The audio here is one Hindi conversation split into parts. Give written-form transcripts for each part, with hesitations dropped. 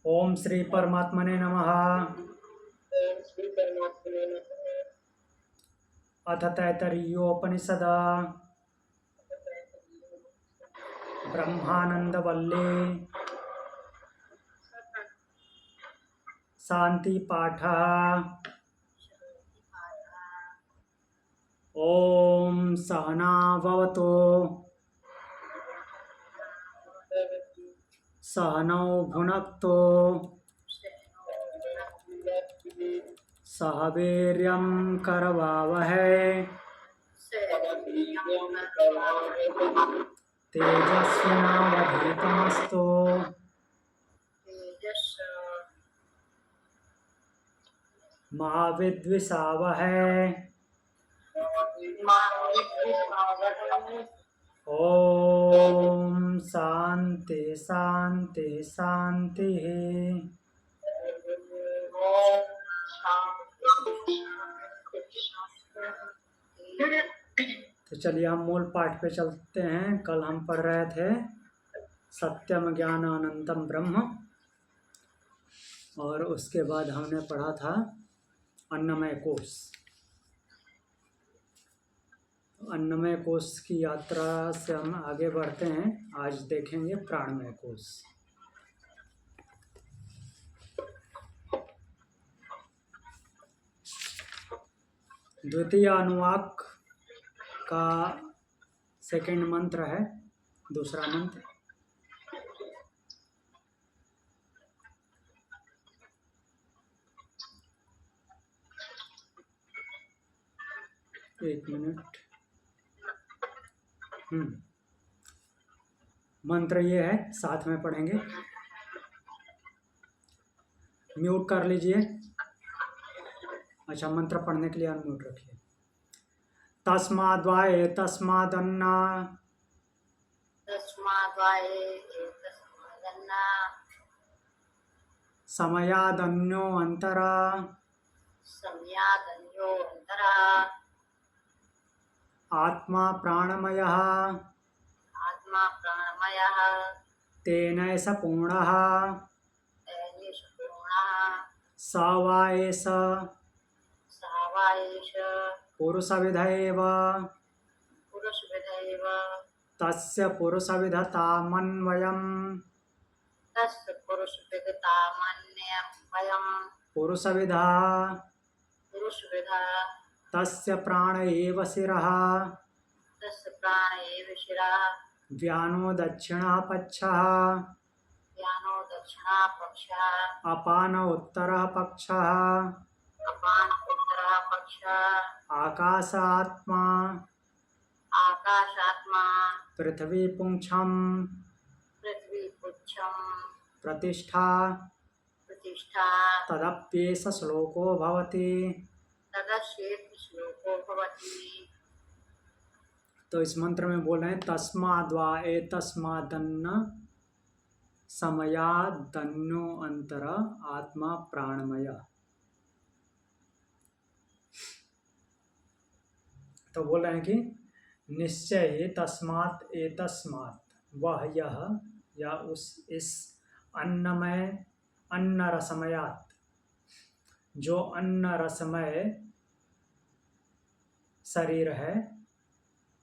ओम श्री परमात्मने नमः। अथ तैतरीयोपनिषद ब्रह्मानंदवल्ले शांति पाठ। ओम सहना भवतु सहनौ भुनक्तु सह वीर्यं करवावहै तेजस्विनावधीतमस्तु मा विद्विषावहै। ओम शांति शांति शांति। तो चलिए हम मूल पाठ पे चलते हैं। कल हम पढ़ रहे थे सत्यम ज्ञान अनंतम ब्रह्म, और उसके बाद हमने पढ़ा था अन्नमय कोश। अन्नमय कोश की यात्रा से हम आगे बढ़ते हैं। आज देखेंगे प्राणमय कोश। द्वितीय अनुवाक का सेकंड मंत्र है, दूसरा मंत्र। एक मिनट। मंत्र ये है, साथ में पढ़ेंगे। म्यूट कर लीजिए। अच्छा, मंत्र पढ़ने के लिए अनम्यूट रखिए। तस्माद्वाये तस्मादन्ना समयादन्यो अंतरा आत्मा प्राणमयः तेनैष पूर्णः स वा एष पुरुषविद एव तस्य पुरुषविदतामन्वयम् पुरुषविदः तस्य प्राण एव शिरः व्यानो दक्षिणः पक्षः अपान उत्तरः पक्षः आकाश आत्मा पृथ्वी पुंछम् प्रतिष्ठा तदप्येष श्लोको भवति। तो इस मंत्र में बोल रहे हैं तस्माद्वा एतस्मादन्न समयादन्यो अंतर आत्मा प्राणमय। तो बोल रहे हैं कि निश्चय ही तस्मात् एतस्मात्, वह यह या उस इस अन्नमय अन्न रसमयात, जो अन्न रसमय शरीर है।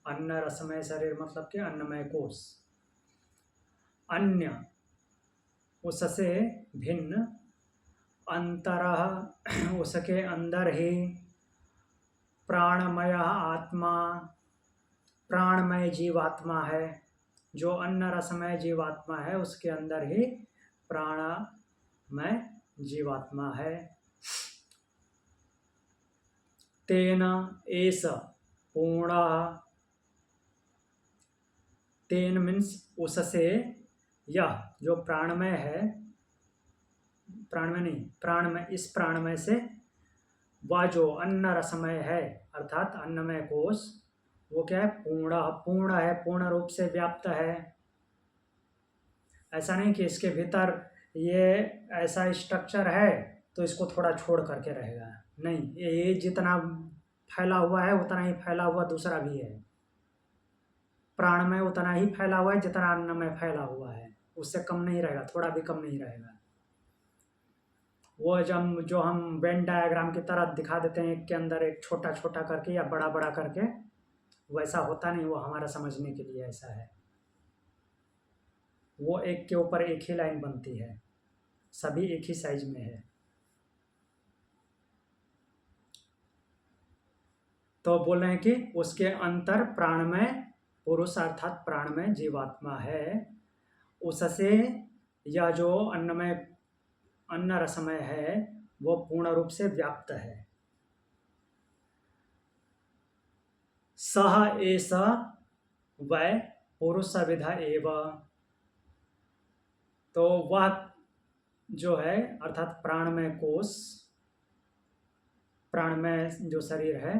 अन्न रसमय शरीर मतलब कि अन्नमय कोश। अन्य उससे भिन्न, अंतरः उसके अंदर ही, प्राणमय आत्मा प्राणमय जीवात्मा है। जो अन्न रसमय जीवात्मा है उसके अंदर ही प्राणमय जीवात्मा है। तेन एष पूर्ण, तेन मीन्स उससे, यह जो प्राणमय है, प्राणमय नहीं, प्राणमय, इस प्राणमय से वह जो अन्न रसमय है अर्थात अन्नमय कोश, वो क्या है? पूर्ण है, पूर्ण रूप से व्याप्त है। ऐसा नहीं कि इसके भीतर ये ऐसा स्ट्रक्चर है तो इसको थोड़ा छोड़ करके रहेगा, नहीं। ये जितना फैला हुआ है उतना ही फैला हुआ दूसरा भी है। प्राण में उतना ही फैला हुआ है जितना अन्न में फैला हुआ है, उससे कम नहीं रहेगा, थोड़ा भी कम नहीं रहेगा। वो जब जो हम वेन डायग्राम की तरह दिखा देते हैं, एक के अंदर एक छोटा छोटा करके या बड़ा बड़ा करके, वैसा होता नहीं, वो हमारा समझने के लिए ऐसा है। वो एक के ऊपर एक ही लाइन बनती है, सभी एक ही साइज में है। तो बोल रहे हैं कि उसके अंतर प्राणमय पुरुष अर्थात प्राणमय जीवात्मा है, उससे यह जो अन्नमय अन्न रसमय है वो पूर्ण रूप से व्याप्त है। सह एष वै पुरुष विधा एव, तो वह जो है अर्थात प्राणमय कोश, प्राणमय जो शरीर है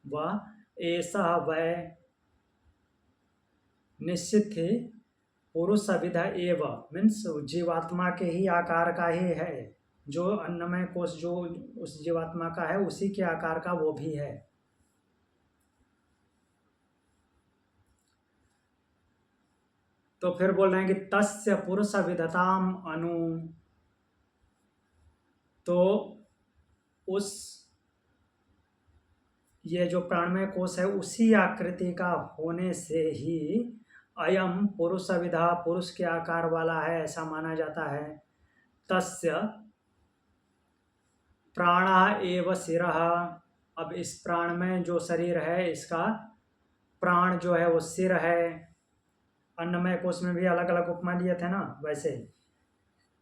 वह ऐसा वै निश्चित ही पुरुष विधा एव मीन्स जीवात्मा के ही आकार का ही है, जो अन्नमय कोश जो उस जीवात्मा का है उसी के आकार का वो भी है। तो फिर बोल रहे हैं कि तस्य पुरुष विधताम अनु, तो उस ये जो प्राणमय कोश है उसी आकृति का होने से ही अयम पुरुष विधा पुरुष के आकार वाला है ऐसा माना जाता है। तस्य प्राणा एव शिरः, अब इस प्राण में जो शरीर है इसका प्राण जो है वो सिर है। अन्नमय कोश में भी अलग अलग उपमा दिए थे ना, वैसे ही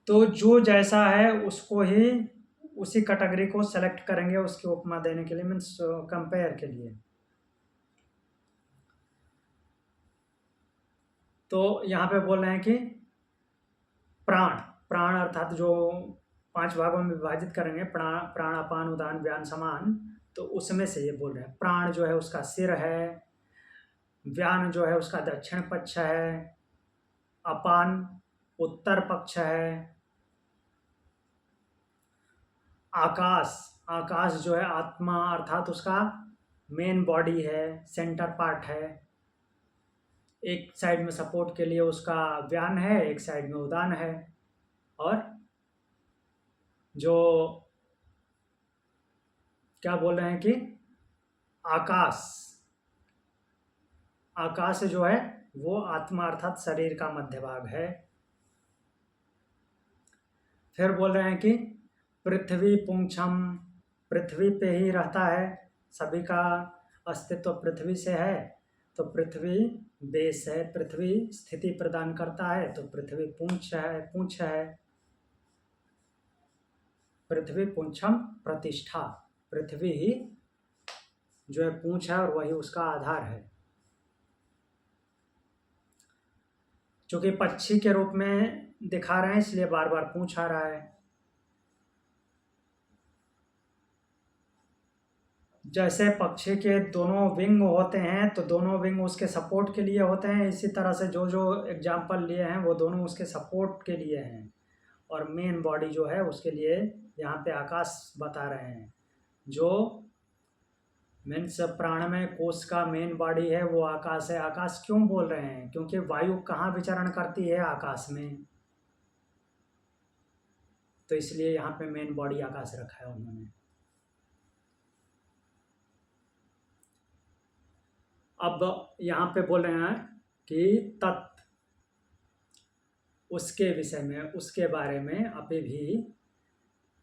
तो जो जैसा है उसको ही उसी कैटेगरी को सेलेक्ट करेंगे उसकी उपमा देने के लिए, मीन्स कंपेयर के लिए। तो यहाँ पे बोल रहे हैं कि प्राण, प्राण अर्थात जो 5 भागों में विभाजित करेंगे, प्राण अपान उदान व्यान समान, तो उसमें से ये बोल रहे हैं प्राण जो है उसका सिर है, व्यान जो है उसका दक्षिण पक्ष है, अपान उत्तर पक्ष है, आकाश, आकाश जो है आत्मा अर्थात उसका मेन बॉडी है, सेंटर पार्ट है, एक साइड में सपोर्ट के लिए उसका व्यान है, एक साइड में उदान है। और जो क्या बोल रहे हैं कि आकाश, आकाश जो है वो आत्मा अर्थात शरीर का मध्य भाग है। फिर बोल रहे हैं कि पृथ्वी पुंछम, पृथ्वी पे ही रहता है, सभी का अस्तित्व पृथ्वी से है, तो पृथ्वी बेस है, पृथ्वी स्थिति प्रदान करता है, तो पृथ्वी पूंछ है, पूंछ है। पृथ्वी पुंछम प्रतिष्ठा, पृथ्वी ही जो है पूंछ है और वही उसका आधार है। चूंकि पक्षी के रूप में दिखा रहे हैं इसलिए बार बार पूंछ आ रहा है। जैसे पक्षी के दोनों विंग होते हैं तो दोनों विंग उसके सपोर्ट के लिए होते हैं, इसी तरह से जो जो एग्जाम्पल लिए हैं वो दोनों उसके सपोर्ट के लिए हैं, और मेन बॉडी जो है उसके लिए यहाँ पे आकाश बता रहे हैं। जो मीन्स प्राणमय कोश का मेन बॉडी है वो आकाश है। आकाश क्यों बोल रहे हैं? क्योंकि वायु कहाँ विचरण करती है? आकाश में, तो इसलिए यहाँ पे मेन बॉडी आकाश रखा है उन्होंने। अब यहाँ पे बोल रहे हैं कि तत्, उसके विषय में, उसके बारे में अभी भी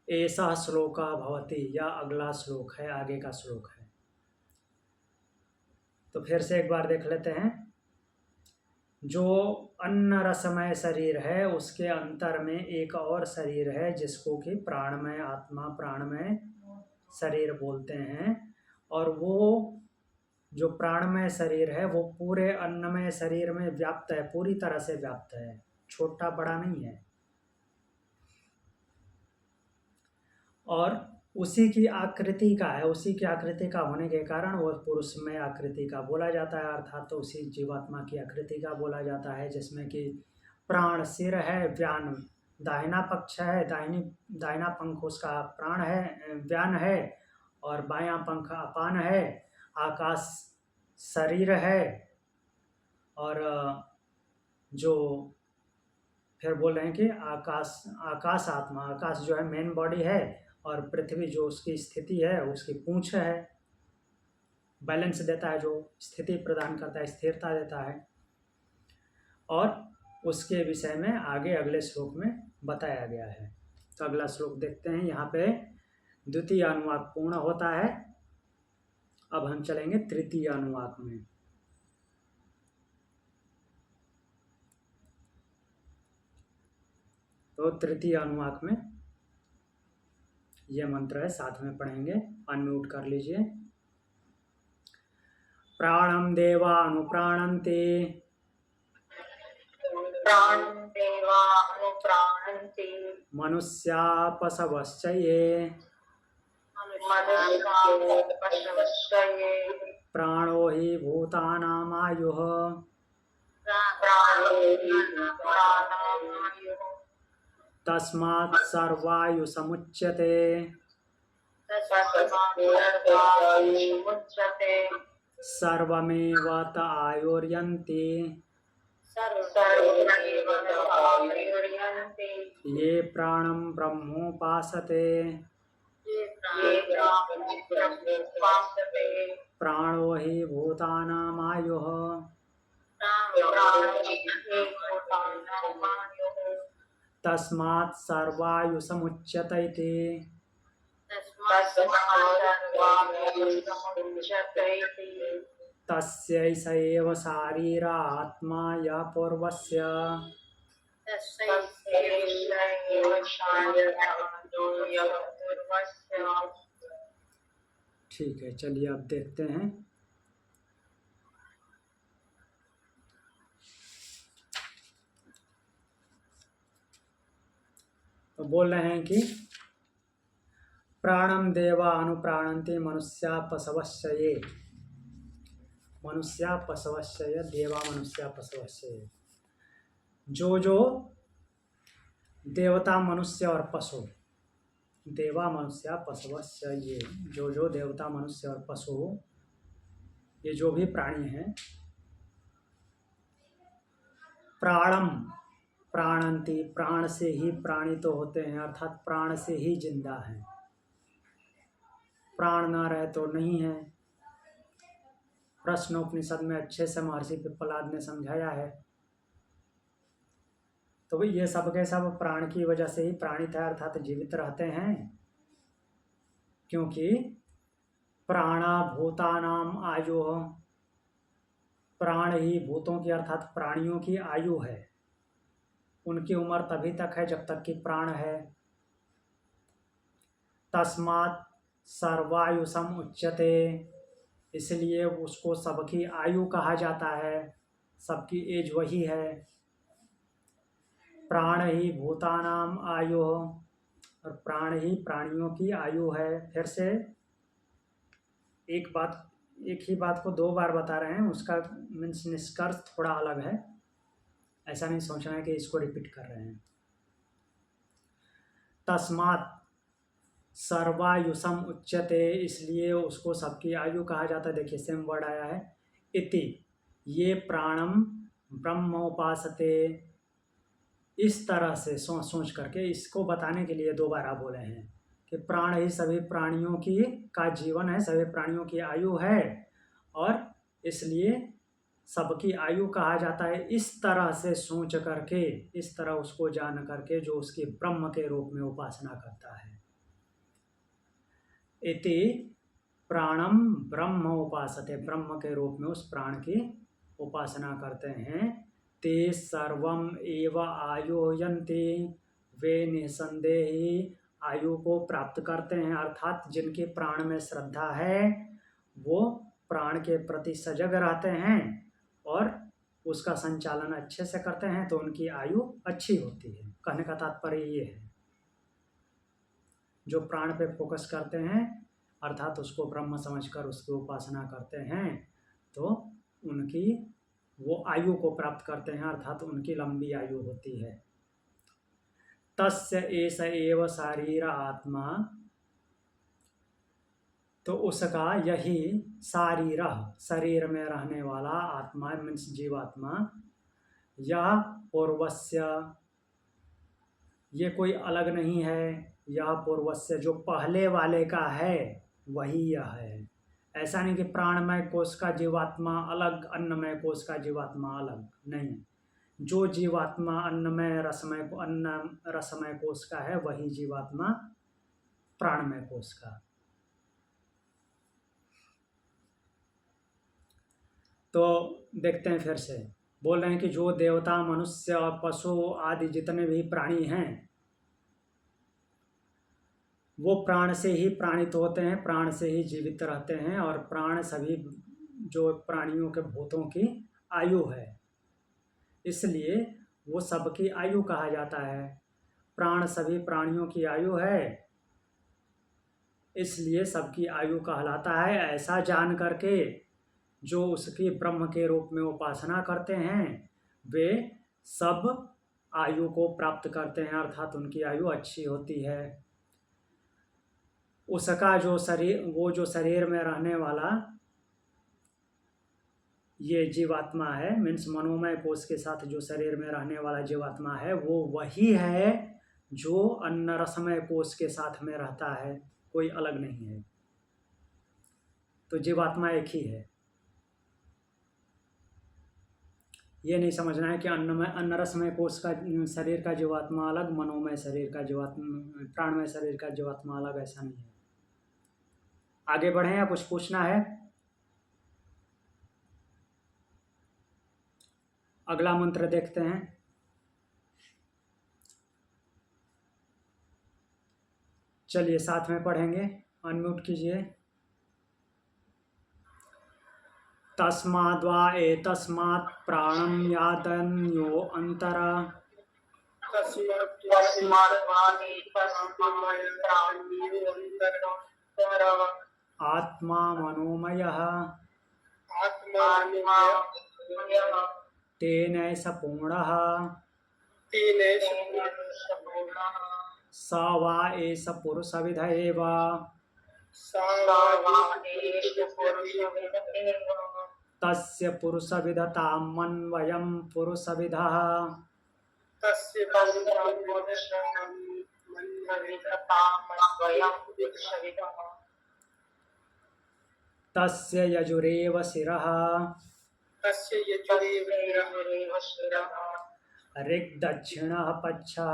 ऐसा श्लोका भवति, या अगला श्लोक है, आगे का श्लोक है। तो फिर से एक बार देख लेते हैं। जो अन्न रसमय शरीर है उसके अंतर में एक और शरीर है जिसको कि प्राणमय आत्मा, प्राणमय शरीर बोलते हैं, और वो जो प्राणमय शरीर है वो पूरे अन्नमय शरीर में व्याप्त है, पूरी तरह से व्याप्त है, छोटा बड़ा नहीं है। और उसी की आकृति का है, उसी की आकृति का होने के कारण वो पुरुषमय आकृति का बोला जाता है, अर्थात तो उसी जीवात्मा की आकृति का बोला जाता है, जिसमें कि प्राण सिर है, व्यान दाहिना पक्ष है, दाहिना पंख उसका प्राण है, व्यान है, और बायां पंख अपान है, आकाश शरीर है, और जो फिर बोल रहे हैं कि आकाश आकाश आत्मा, आकाश जो है मेन बॉडी है और पृथ्वी जो उसकी स्थिति है, उसकी पूंछ है, बैलेंस देता है, जो स्थिति प्रदान करता है, स्थिरता देता है। और उसके विषय में आगे अगले श्लोक में बताया गया है। तो अगला श्लोक देखते हैं। यहाँ पे द्वितीय अनुवाक पूर्ण होता है। अब हम चलेंगे तृतीय अनुवाक में। तो तृतीय अनुवाक में यह मंत्र है, साथ में पढ़ेंगे, अनम्यूट कर लीजिए। प्राणम देवा अनुप्राणन्ते, प्राणं देवा अनुप्राणन्ति, मनुष्या पशवश्च ये, मनुष्याः पशवश्च ये, प्राणो हि भूतानामायुः, प्राणो हि भूतानामायुः, तस्मात् सर्वायुसमुच्यते, तस्मात् सर्वायुर्मुच्यते, सर्वमेव त आयुर्यन्ति, सर्वमेव आयुर्यन्ति, ये प्राणं ब्रह्मोपासते, ये प्राणं ब्रह्मोपासते, प्राणो हि भूतानामायुः, प्राणो हि भूतानामायुः, तस्मात् सर्वायुसमुच्यत इति। तस्मात् सर्वायुर्मुच्यते इति। तस्यैष एव शारीरा आत्मा यः पूर्वस्य, ठीक है। चलिए अब देखते हैं। तो बोल रहे हैं कि प्राणम देवा अनुप्राणन्ति मनुष्या पशवश्च ये, मनुष्या पशवश्च ये, देवा मनुष्या पशवश्च ये। जो देवता मनुष्य और पशु, देवा मनुष्य पशवश्च ये, जो देवता मनुष्य और पशु, ये जो भी प्राणी हैं, प्राणम प्राणंति, प्राण से ही प्राणी तो होते हैं, अर्थात प्राण से ही जिंदा है। प्राण ना रहे तो नहीं है। प्रश्नोपनिषद में अच्छे से महर्षि पिप्पलाद ने समझाया है। तो ये सब के सब प्राण की वजह से ही प्राणित है, अर्थात जीवित रहते हैं। क्योंकि प्राणा भूतानाम आयु, प्राण ही भूतों की अर्थात प्राणियों की आयु है। उनकी उम्र तभी तक है जब तक कि प्राण है। तस्मात् सर्वायुषम उच्यते, इसलिए उसको सबकी आयु कहा जाता है, सबकी एज वही है। प्राण ही भूतानाम आयु, और प्राण ही प्राणियों की आयु है। फिर से एक ही बात को दो बार बता रहे हैं, उसका मीन्स निष्कर्ष थोड़ा अलग है। ऐसा नहीं सोचना है कि इसको रिपीट कर रहे हैं। तस्मात् सर्वायुषम उच्यते, इसलिए उसको सबकी आयु कहा जाता है। देखिए सेम वर्ड आया है, इति ये प्राणम ब्रह्मोपासते। इस तरह से सोच करके इसको बताने के लिए दोबारा बोले हैं कि प्राण ही सभी प्राणियों की का जीवन है, सभी प्राणियों की आयु है, और इसलिए सबकी आयु कहा जाता है। इस तरह से सोच करके, इस तरह उसको जान करके जो उसकी ब्रह्म के रूप में उपासना करता है। इति प्राणम ब्रह्म उपासते, ब्रह्म के रूप में उस प्राण की उपासना करते हैं। ते सर्वम एव आयुयन्ति, वे निसंदेही आयु को प्राप्त करते हैं, अर्थात जिनके प्राण में श्रद्धा है वो प्राण के प्रति सजग रहते हैं और उसका संचालन अच्छे से करते हैं, तो उनकी आयु अच्छी होती है। कहने का तात्पर्य ये है, जो प्राण पे फोकस करते हैं अर्थात उसको ब्रह्म समझकर उसकी उपासना करते हैं, तो उनकी वो आयु को प्राप्त करते हैं, अर्थात उनकी लंबी आयु होती है। तस्य एष एव शारीर आत्मा, तो उसका यही शारीर, शरीर में रहने वाला आत्मा मीन्स जीवात्मा, यह पूर्वस्य ये कोई अलग नहीं है, यह पूर्वस्य जो पहले वाले का है वही यह है। ऐसा नहीं कि प्राणमय कोश का जीवात्मा अलग, अन्नमय कोश का जीवात्मा अलग, नहीं। जो जीवात्मा अन्नमय रसमय अन्न रसमय कोश का है वही जीवात्मा प्राणमय कोश का। तो देखते हैं फिर से, बोल रहे हैं कि जो देवता, मनुष्य और पशु आदि जितने भी प्राणी हैं वो प्राण से ही प्राणित होते हैं, प्राण से ही जीवित रहते हैं, और प्राण सभी जो प्राणियों के भूतों की आयु है, इसलिए वो सबकी आयु कहा जाता है। प्राण सभी प्राणियों की आयु है, इसलिए सबकी आयु कहलाता है। ऐसा जान करके जो उसकी ब्रह्म के रूप में उपासना करते हैं वे सब आयु को प्राप्त करते हैं, अर्थात उनकी आयु अच्छी होती है। उसका जो शरीर, वो जो शरीर में रहने वाला ये जीवात्मा है, मीन्स मनोमय कोश के साथ जो शरीर में रहने वाला जीवात्मा है वो वही है जो अन्न रसमय कोश के साथ में रहता है, कोई अलग नहीं है। तो जीवात्मा एक ही है। ये नहीं समझना है कि अन्न रसमय कोश का शरीर का जीवात्मा अलग, मनोमय शरीर का जीवात्मा, प्राणमय शरीर का जीवात्मा अलग, ऐसा नहीं है। आगे बढ़े या कुछ पूछना है? अगला मंत्र देखते हैं। चलिए साथ में पढ़ेंगे, अनम्यूट कीजिए। तस्माद्वा एतस्मात् प्राणं यातन्यो अंतरा आत्मा मनोमयः तेन स पूर्णः स वा एष पुरुषविद एव तस्य पुरुषविदतां मन्वयं पुरुषविदः तस्य यजुरेव शिरः ऋक्दक्षिणः पक्षः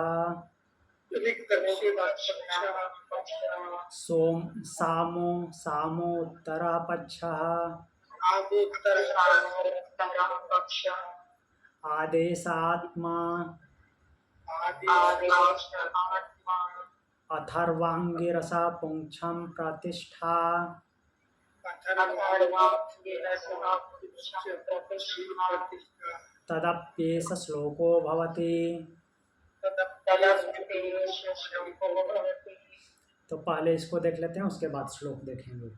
सामोत्तरः पक्षः आदेशात्मा अथर्वाङ्गिरसा पुंक्षं प्रतिष्ठा तदप्येष श्लोको भवति। तो पहले इसको देख लेते हैं, उसके बाद श्लोक देखेंगे।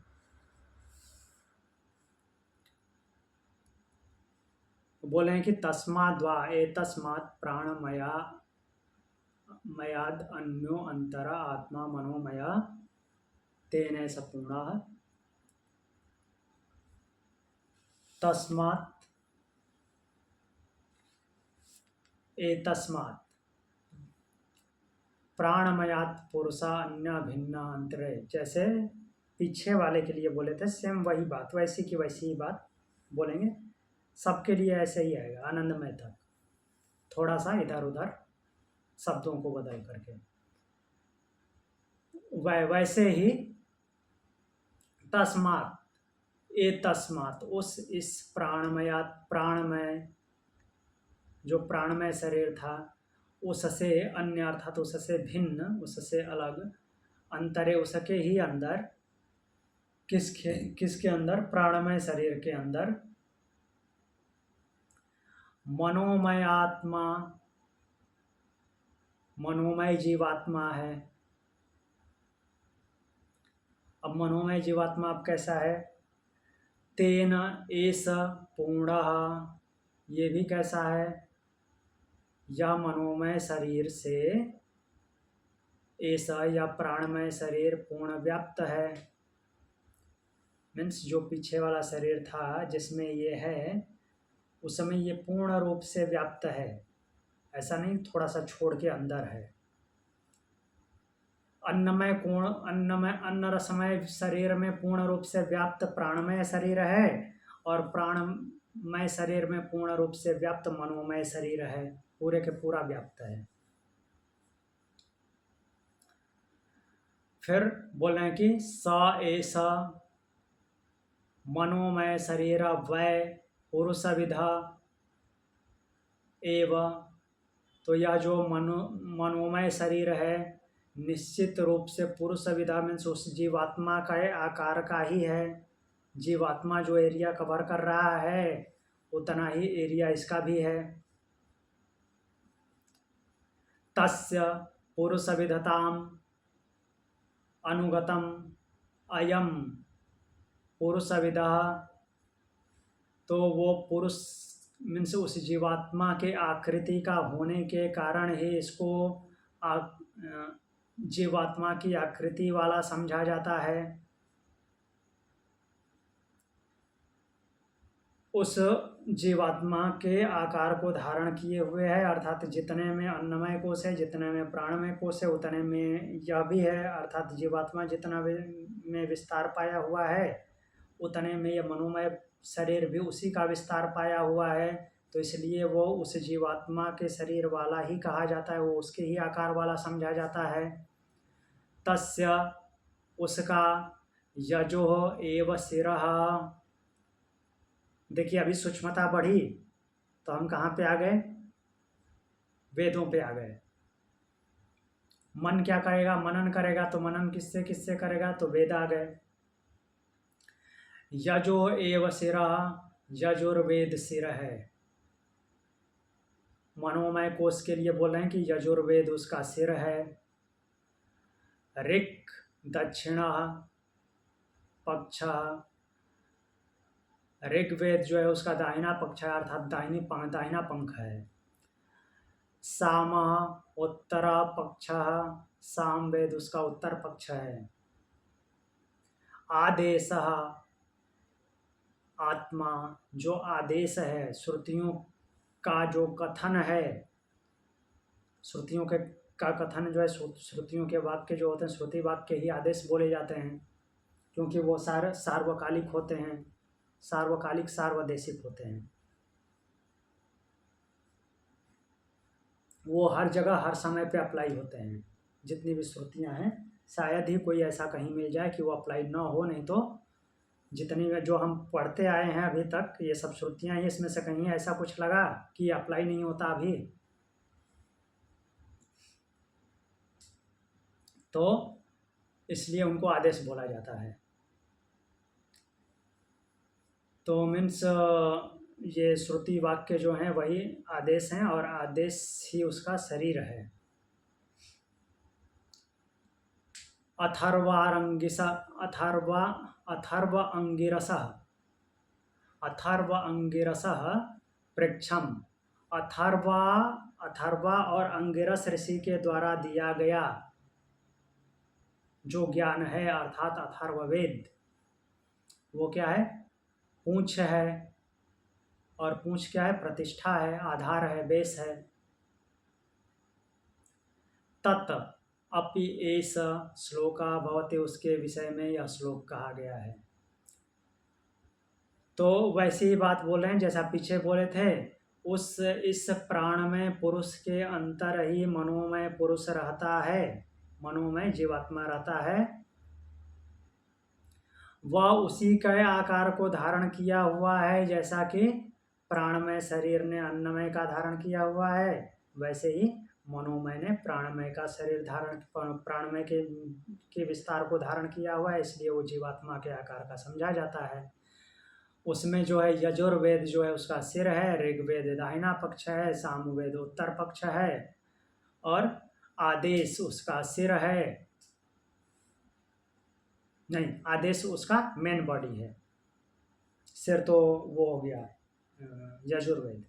बोले हैं कि तस्माद्वा एतस्मात् प्राणमया मयाद अन्यो अंतरा आत्मा मनोमया तेन स पूर्णः। तस्मात् एतस्मात् प्राणमयात् पुरुषा अन्य भिन्न अंतरे, जैसे पीछे वाले के लिए बोले थे सेम वही बात, वैसी की वैसी ही बात बोलेंगे, सबके लिए ऐसे ही आएगा आनंदमय तक, थोड़ा सा इधर उधर शब्दों को बदल करके। वैसे ही तस्मात् एतस्मात्, उस इस प्राणमय जो प्राणमय शरीर था उससे अन्य अर्थात उससे भिन्न, उससे अलग, अंतरे उसके ही अंदर, किसके अंदर? प्राणमय शरीर के अंदर मनोमय आत्मा, मनोमय जीवात्मा है। अब मनोमय जीवात्मा अब कैसा है? तेन एष पूर्णः, ये भी कैसा है? यह मनोमय शरीर से ऐसा या प्राणमय शरीर पूर्ण व्याप्त है। मीन्स जो पीछे वाला शरीर था जिसमें ये है उसमें ये पूर्ण रूप से व्याप्त है, ऐसा नहीं थोड़ा सा छोड़ के अंदर है। अन्न रसमय शरीर में पूर्ण रूप से व्याप्त प्राणमय शरीर है, और प्राणमय शरीर में पूर्ण रूप से व्याप्त मनोमय शरीर है, पूरे के पूरा व्याप्त है। फिर बोल रहे हैं कि स एष मनोमय शरीर वै पुरुष विधा एव। तो यह जो मनोमय शरीर है निश्चित रूप से पुरुष विधा मीन्स उस जीवात्मा का आकार का ही है। जीवात्मा जो एरिया कवर कर रहा है उतना ही एरिया इसका भी है। तस्य पुरुष विधताम अनुगतम अयम पुरुष विधा। तो वो पुरुष मीन्स उस जीवात्मा के आकृति का होने के कारण ही इसको जीवात्मा की आकृति वाला समझा जाता है। उस जीवात्मा के आकार को धारण किए हुए है, अर्थात जितने में अन्नमय कोश है, जितने में प्राणमय कोश है, उतने में यह भी है। अर्थात जीवात्मा जितना में विस्तार पाया हुआ है उतने में यह मनोमय शरीर भी उसी का विस्तार पाया हुआ है। तो इसलिए वो उस जीवात्मा के शरीर वाला ही कहा जाता है, वो उसके ही आकार वाला समझा जाता है। तस्य उसका यजो एव शिरः। देखिए अभी सूक्ष्मता बढ़ी तो हम कहाँ पे आ गए? वेदों पे आ गए। मन क्या करेगा? मनन करेगा। तो मनन किससे किससे करेगा? तो वेद आ गए। यजो एव शिरः, यजुर्वेद शिर है। मनोमय कोश के लिए बोल रहे हैं कि यजुर्वेद उसका सिर है। ऋक् दक्षिणः पक्षः। ऋग्वेद जो है उसका दाहिना पक्ष है, अर्थात दाहिना पंख है। सामः उत्तर पक्षः, सामवेद उसका उत्तर पक्ष है। आदेशः आत्मा, जो आदेश है श्रुतियों का जो कथन है, श्रुतियों का कथन जो है, श्रुतियों के वाक्य जो होते हैं श्रुति वाक्य ही आदेश बोले जाते हैं, क्योंकि वो सार्वकालिक होते हैं, सार्वकालिक सार्वदेशिक होते हैं। वो हर जगह हर समय पे अप्लाई होते हैं। जितनी भी श्रुतियाँ हैं शायद ही कोई ऐसा कहीं मिल जाए कि वो अप्लाई ना हो, नहीं तो जितनी जो हम पढ़ते आए हैं अभी तक ये सब श्रुतियाँ ही, इसमें से कहीं ऐसा कुछ लगा कि अप्लाई नहीं होता अभी? तो इसलिए उनको आदेश बोला जाता है। तो मीन्स ये श्रुति वाक्य जो हैं वही आदेश हैं, और आदेश ही उसका शरीर है। अथर्व अंगिरसः पृच्छम। अथर्वा और अंगिरस ऋषि के द्वारा दिया गया जो ज्ञान है, अर्थात अथर्ववेद, वो क्या है? पूंछ है। और पूंछ क्या है? प्रतिष्ठा है, आधार है, बेस है। तत् अपि एष श्लोका भवति, उसके विषय में यह श्लोक कहा गया है। तो वैसी ही बात बोल रहे हैं जैसा पीछे बोले थे। इस प्राण में पुरुष के अंतर ही मनोमय पुरुष रहता है, मनोमय जीवात्मा रहता है। वह उसी के आकार को धारण किया हुआ है, जैसा कि प्राणमय शरीर ने अन्नमय का धारण किया हुआ है, वैसे ही मनोमय ने प्राणमय का शरीर प्राणमय के विस्तार को धारण किया हुआ है, इसलिए वो जीवात्मा के आकार का समझा जाता है। उसमें जो है यजुर्वेद जो है उसका सिर है, ऋग्वेद दाहिना पक्ष है, सामवेद उत्तर पक्ष है, और आदेश उसका सिर है, नहीं आदेश उसका मेन बॉडी है, सिर तो वो हो गया यजुर्वेद।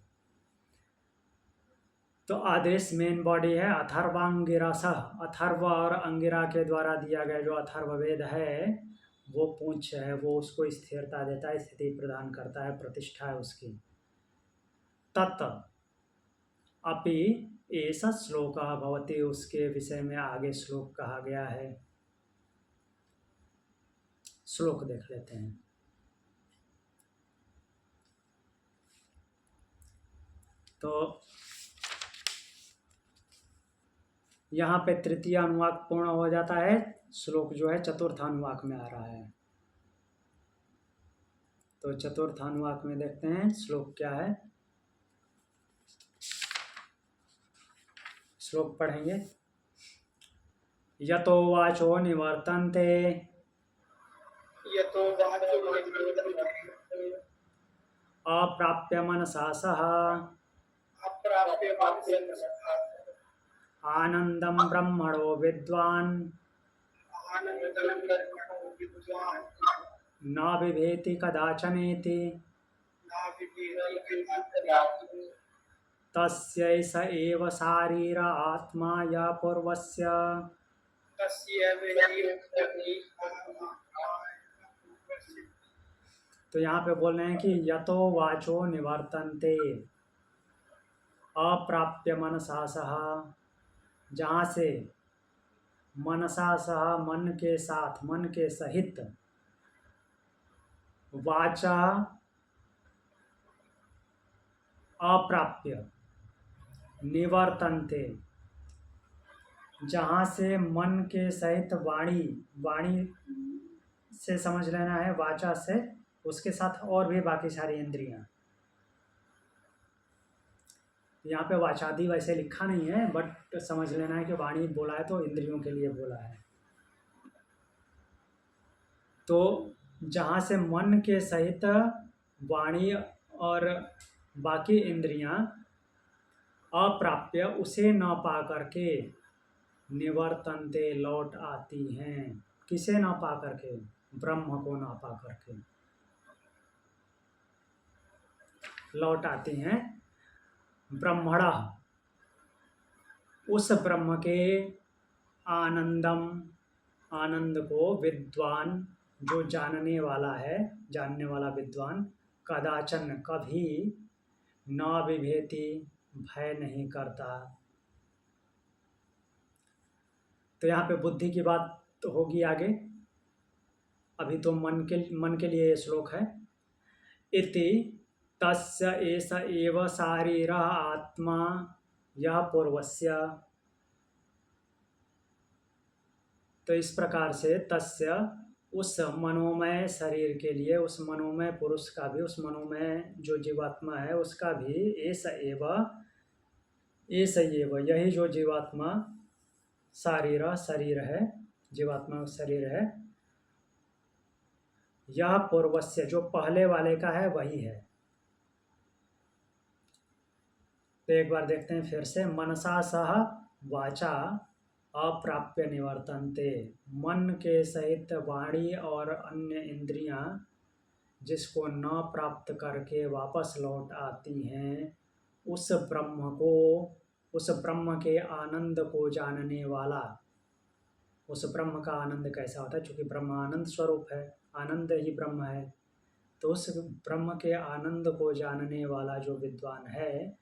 तो आदेश मेन बॉडी है। अथर्वांगिरसः, अथर्व और अंगिरा के द्वारा दिया गया जो अथर्ववेद है वो पूंछ है, वो उसको स्थिरता देता है, स्थिति प्रदान करता है, प्रतिष्ठा है उसकी। तत् अपि ऐसा श्लोक भवति, उसके विषय में आगे श्लोक कहा गया है। श्लोक देख लेते हैं। तो यहाँ पे तृतीय अनुवाक पूर्ण हो जाता है, श्लोक जो है चतुर्थ अनुवाक में आ रहा है। तो चतुर्थ अनुवाक में देखते हैं श्लोक क्या है। श्लोक पढ़ेंगे। यतो वाचो निवर्तन्ते यतो वाचो निवर्तन्ते अप्राप्य मनसा सह अप्राप्य मनसा आनंदम ब्रह्मणो विद्वान् आनन्दं ब्रह्मणो विद्वान् न बिभेति कदाचनेति न विभेति कदाचित् तस्यैष एव शारीर आत्मा य पूर्वस्य। तस्य वेदि तो यहाँ पे बोल रहे हैं कि यतो वाचो निवर्तन्ते अप्राप्य मनसा सह, जहाँ से मनसा सह मन के साथ, मन के सहित, वाचा अप्राप्य निवर्तन्ते, जहाँ से मन के सहित वाणी, वाणी से समझ लेना है, वाचा से उसके साथ और भी बाकी सारी इंद्रियां। यहाँ पे वाचादि वैसे लिखा नहीं है, बट समझ लेना है कि वाणी बोला है तो इंद्रियों के लिए बोला है। तो जहाँ से मन के सहित वाणी और बाकी इंद्रियां अप्राप्य, उसे न पा करके, निवर्तन्ते लौट आती हैं। किसे न पा करके? ब्रह्म को न पा करके लौट आती हैं। ब्रह्मणः, उस ब्रह्म के, आनंदम, आनंद को, विद्वान, जो जानने वाला है, जानने वाला विद्वान, कदाचन, कभी, न विभेति, भय नहीं करता। तो यहाँ पे बुद्धि की बात तो होगी आगे, अभी तो मन के लिए ये श्लोक है। इति तस्य एष एव शारीर आत्मा यह पूर्वस्य। तो इस प्रकार से तस्य, उस मनोमय शरीर के लिए, उस मनोमय पुरुष का भी, उस मनोमय जो जीवात्मा है उसका भी, एष एव, यही जो जीवात्मा शारीर, शरीर है, जीवात्मा शरीर है, यह पूर्वस्य, जो पहले वाले का है वही है। तो एक बार देखते हैं फिर से। मनसा सह वाचा अप्राप्य निवर्तन्ते, मन के सहित वाणी और अन्य इंद्रियां जिसको न प्राप्त करके वापस लौट आती हैं, उस ब्रह्म को, उस ब्रह्म के आनंद को जानने वाला। उस ब्रह्म का आनंद कैसा होता है? क्योंकि ब्रह्म आनंद स्वरूप है, आनंद ही ब्रह्म है। तो उस ब्रह्म के आनंद को जानने वाला जो विद्वान है,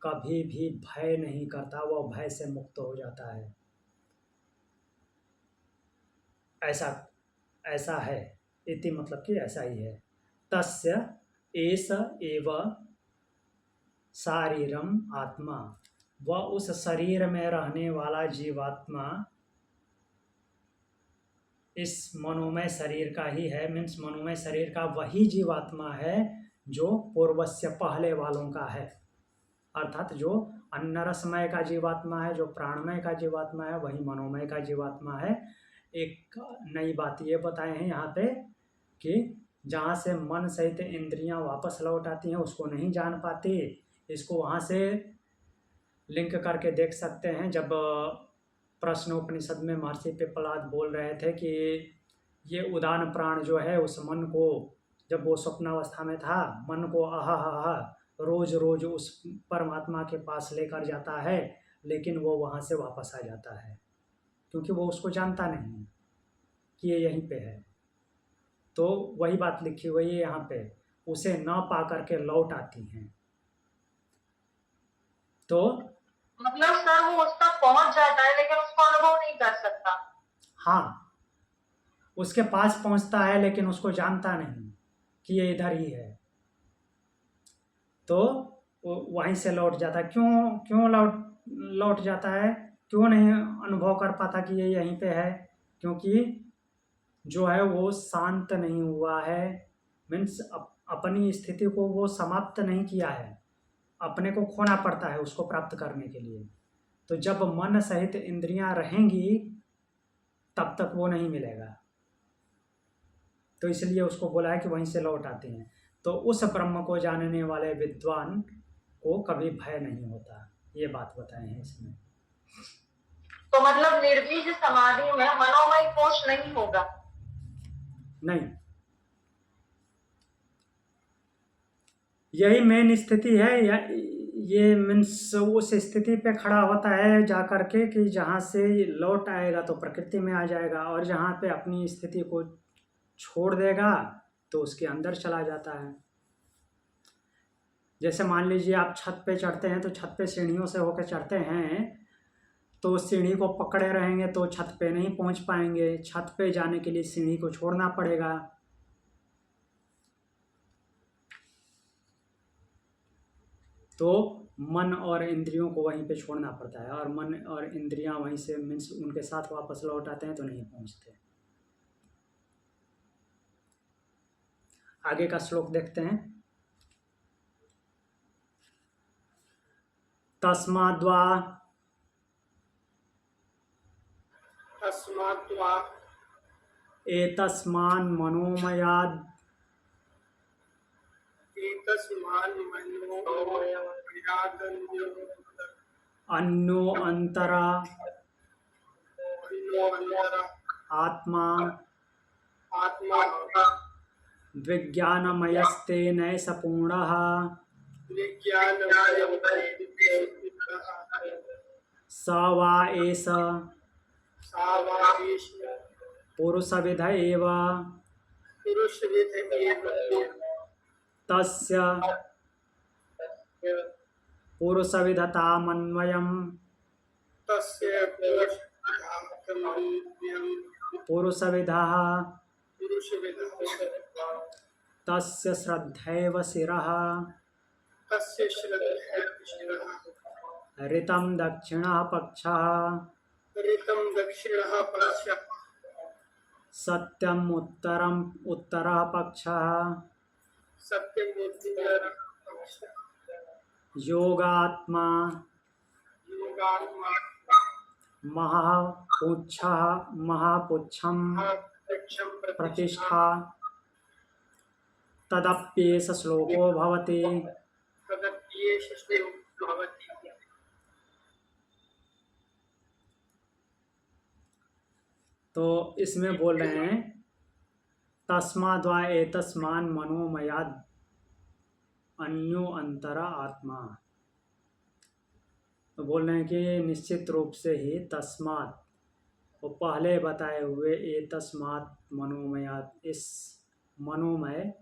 कभी भी भय नहीं करता, वह भय से मुक्त हो जाता है। ऐसा है। इति मतलब कि ऐसा ही है। तस्य एष एव शारीरम आत्मा, वह उस शरीर में रहने वाला जीवात्मा इस मनोमय शरीर का ही है। मीन्स मनोमय शरीर का वही जीवात्मा है जो पूर्वस्य, पहले वालों का है। अर्थात जो अन्नरसमय का जीवात्मा है, जो प्राणमय का जीवात्मा है, वही मनोमय का जीवात्मा है। एक नई बात ये बताए हैं यहाँ पे कि जहाँ से मन सहित इंद्रियां वापस लौट आती हैं उसको नहीं जान पाती। इसको वहाँ से लिंक करके देख सकते हैं। जब प्रश्नोपनिषद में महर्षि पिप्पलाद बोल रहे थे कि ये उदान प्राण जो है, उस मन को, जब वो स्वप्नावस्था में था, मन को रोज रोज उस परमात्मा के पास लेकर जाता है, लेकिन वो वहाँ से वापस आ जाता है, क्योंकि वो उसको जानता नहीं कि ये यहीं पे है। तो वही बात लिखी हुई है यहाँ पे, उसे न पा करके लौट आती हैं। तो मतलब सर वो उस तक पहुंच जाता है लेकिन उसको अनुभव नहीं कर सकता। हाँ, उसके पास पहुंचता है लेकिन उसको जानता नहीं कि ये इधर ही है, तो वो वहीं से लौट जाता है। क्यों क्यों लौट लौट जाता है, क्यों नहीं अनुभव कर पाता कि ये यहीं पे है? क्योंकि जो है वो शांत नहीं हुआ है, मीन्स अपनी स्थिति को वो समाप्त नहीं किया है। अपने को खोना पड़ता है उसको प्राप्त करने के लिए। तो जब मन सहित इंद्रियां रहेंगी तब तक वो नहीं मिलेगा, तो इसलिए उसको बोला है कि वहीं से लौट आते हैं। तो उस ब्रह्म को जानने वाले विद्वान को कभी भय नहीं होता, ये बात बताए हैं इसमें। तो मतलब निर्बीज समाधि में मनोमय कोश नहीं होगा। नहीं, यही मेन स्थिति है। या ये मीन्स उस स्थिति पे खड़ा होता है जा करके कि जहाँ से लौट आएगा तो प्रकृति में आ जाएगा, और जहाँ पे अपनी स्थिति को छोड़ देगा तो उसके अंदर चला जाता है। जैसे मान लीजिए आप छत पे चढ़ते हैं, तो छत पे सीढ़ियों से होकर चढ़ते हैं, तो सीढ़ी को पकड़े रहेंगे तो छत पे नहीं पहुंच पाएंगे। छत पे जाने के लिए सीढ़ी को छोड़ना पड़ेगा। तो मन और इंद्रियों को वहीं पे छोड़ना पड़ता है, और मन और इंद्रियां वहीं से मीन्स उनके साथ वापस लौट आते हैं तो नहीं पहुंचते। आगे का श्लोक देखते हैं। तस्माद्वा तस्माद्वा एतस्मान् मनोमयाद् एतस्मान् मनोमयादन्यो अन्यो अंतरा अन्योऽन्तरा आत्मा आत्मा विज्ञानमयस्तेन स पूर्णः विज्ञानमयः स वा एष सा वा एष पुरुषविद एव पुरुषविद एव तस्य पुरुषविदतामन्वयम् तस्य पुरुषार्थमन्वयम् पुरुषविदः पुरुषविदः तस्य श्रद्धैव शिरः तस्य श्रद्धया शिरः ऋतं दक्षिणः पक्षः ऋतं दक्षिणः पक्षः सत्यम् उत्तरः पक्षः सत्यमुत्तरः पक्षः योगात्मा योगात्मा महापुच्छं महापुच्छं प्रतिष्ठा तदप्येष श्लोको भवति। तदप्येष श्लोको भवति। तो इसमें बोल रहे हैं तस्माद्वा एतस्मान् मनोमयाद् अन्यो अंतरा आत्मा। तो बोल रहे हैं कि निश्चित रूप से ही तस्मात्, वो पहले बताए हुए एतस्मात् मनोमयात्, इस मनोमय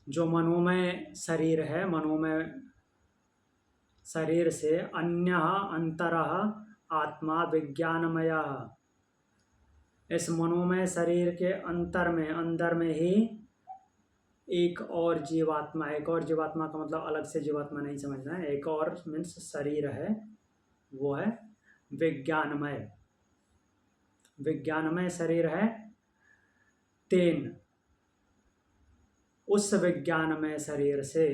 जो मनोमय शरीर है, मनोमय शरीर से अन्य अंतरः आत्मा विज्ञानमय, इस मनोमय शरीर के अंदर में ही एक और जीवात्मा, एक और जीवात्मा का मतलब अलग से जीवात्मा नहीं समझना है, एक और मीन्स शरीर है, वो है विज्ञानमय। विज्ञानमय शरीर है। तेन, उस विज्ञानमय शरीर से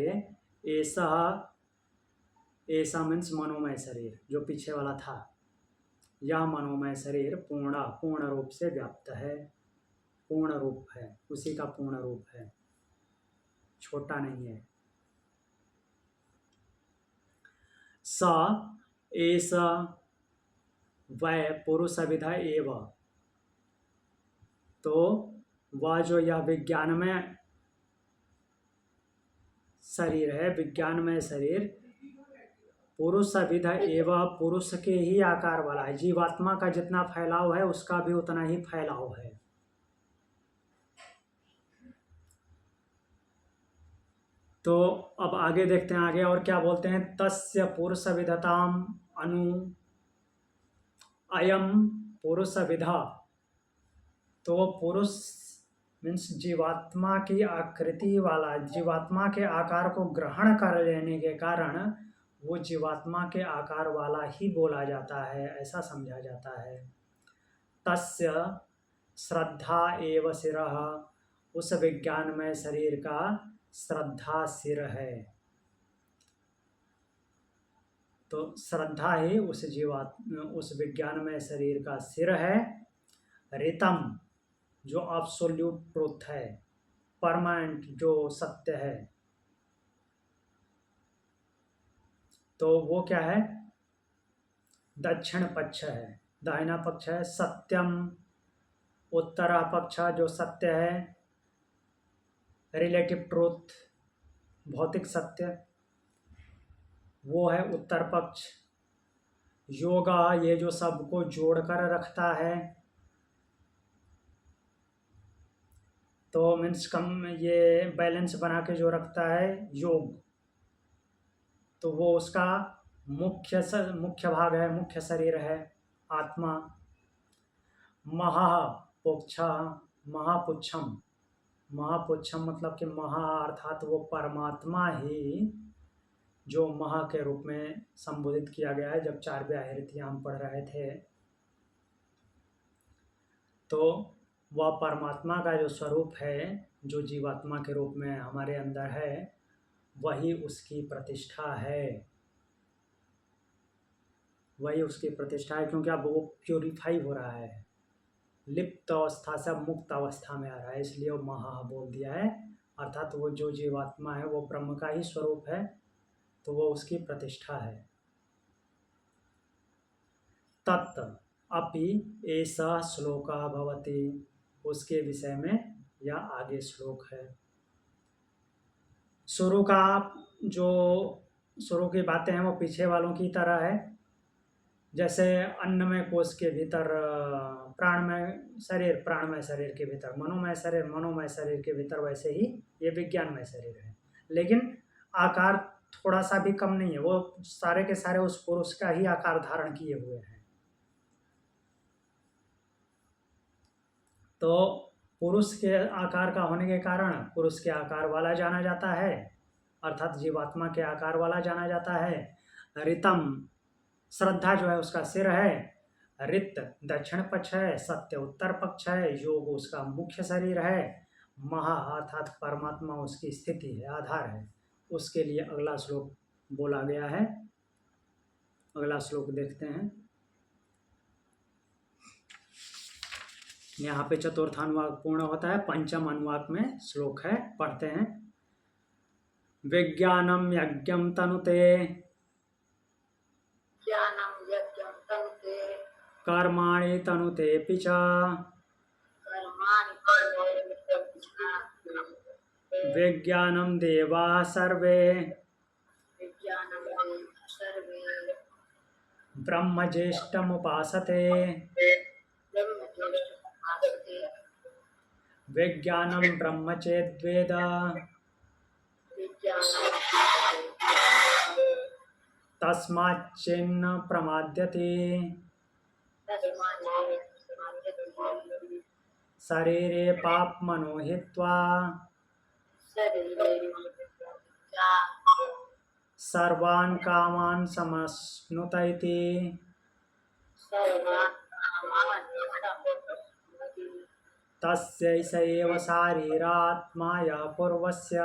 ऐसा मीन्स मनोमय शरीर जो पीछे वाला था, यह मनोमय शरीर पूर्ण रूप से व्याप्त है, पूर्ण रूप है, उसी का पूर्ण रूप है, छोटा नहीं है। स ऐसा वै पुरुषविद एव, तो वह जो यह विज्ञानमय शरीर है, विज्ञानमय शरीर पुरुषविद एवं, पुरुष के ही आकार वाला है। जीवात्मा का जितना फैलाव है उसका भी उतना ही फैलाव है। तो अब आगे देखते हैं, आगे और क्या बोलते हैं। तस्य पुरुष विधताम अनु अयम पुरुष विधा। तो पुरुष मीन्स जीवात्मा की आकृति वाला, जीवात्मा के आकार को ग्रहण कर लेने के कारण वो जीवात्मा के आकार वाला ही बोला जाता है, ऐसा समझा जाता है। तस्य श्रद्धा एव सिरः, उस विज्ञानमय शरीर का श्रद्धा सिर है। तो श्रद्धा ही उस विज्ञानमय शरीर का सिर है। रितम जो एब्सोल्यूट ट्रुथ है, परमानेंट जो सत्य है, तो वो क्या है, दक्षिण पक्ष है, दाहिना पक्ष है। सत्यम उत्तरा पक्ष जो सत्य है, रिलेटिव ट्रुथ भौतिक सत्य, वो है उत्तर पक्ष। योगा ये जो सबको जोड़कर रखता है, तो मीन्स कम ये बैलेंस बना के जो रखता है योग, तो वो उसका मुख्य भाग है, मुख्य शरीर है, आत्मा। महापुच्छा महापुच्छम, महापुच्छम मतलब कि महा अर्थात वो परमात्मा ही जो महा के रूप में संबोधित किया गया है। जब 4 आयतियाँ हम पढ़ रहे थे, तो वह परमात्मा का जो स्वरूप है, जो जीवात्मा के रूप में हमारे अंदर है, वही उसकी प्रतिष्ठा है, वही उसकी प्रतिष्ठा है। क्योंकि अब वो प्योरीफाई हो रहा है, लिप्त अवस्था से मुक्त अवस्था में आ रहा है, इसलिए वो महा बोल दिया है। अर्थात वो जो जीवात्मा है वो ब्रह्म का ही स्वरूप है, तो वो उसकी प्रतिष्ठा है। तत् अपि ऐसा श्लोका भवति, उसके विषय में यह आगे श्लोक है। शुरू की बातें हैं वो पीछे वालों की तरह है। जैसे अन्नमय कोश के भीतर प्राणमय शरीर के भीतर मनोमय शरीर के भीतर, वैसे ही ये विज्ञानमय शरीर है। लेकिन आकार थोड़ा सा भी कम नहीं है, वो सारे के सारे उस पुरुष का ही आकार धारण किए हुए हैं। तो पुरुष के आकार का होने के कारण पुरुष के आकार वाला जाना जाता है, अर्थात जीवात्मा के आकार वाला जाना जाता है। रितम श्रद्धा जो है उसका सिर है, रित दक्षिण पक्ष है, सत्य उत्तर पक्ष है, योग उसका मुख्य शरीर है, महा अर्थात परमात्मा उसकी स्थिति है, आधार है। उसके लिए अगला श्लोक बोला गया है। अगला श्लोक देखते हैं। यहाँ पे चतुर्थ अनुवाक पूर्ण होता है, पंचम अनुवाक में श्लोक है, पढ़ते हैं। विज्ञानम यज्ञम तनुते, ज्ञानम यज्ञम तनुते, कर्माणि तनुते पिच, कर्माणि तनुते, विज्ञानम देवा सर्वे, विज्ञानम देवा सर्वे, ब्रह्म ज्येष्ठमुपासते, ब्रह्म ज्येष्ठमुपासते, विज्ञानम ब्रह्म चेद्वेद, विज्ञानम तस्माच्चिन्न प्रमाद्यते, शरीरे पाप्मनो हित्वा, सर्वान् कामान् समश्नुत इति, तस्यैष एव शारीरात्माया पूर्वस्य।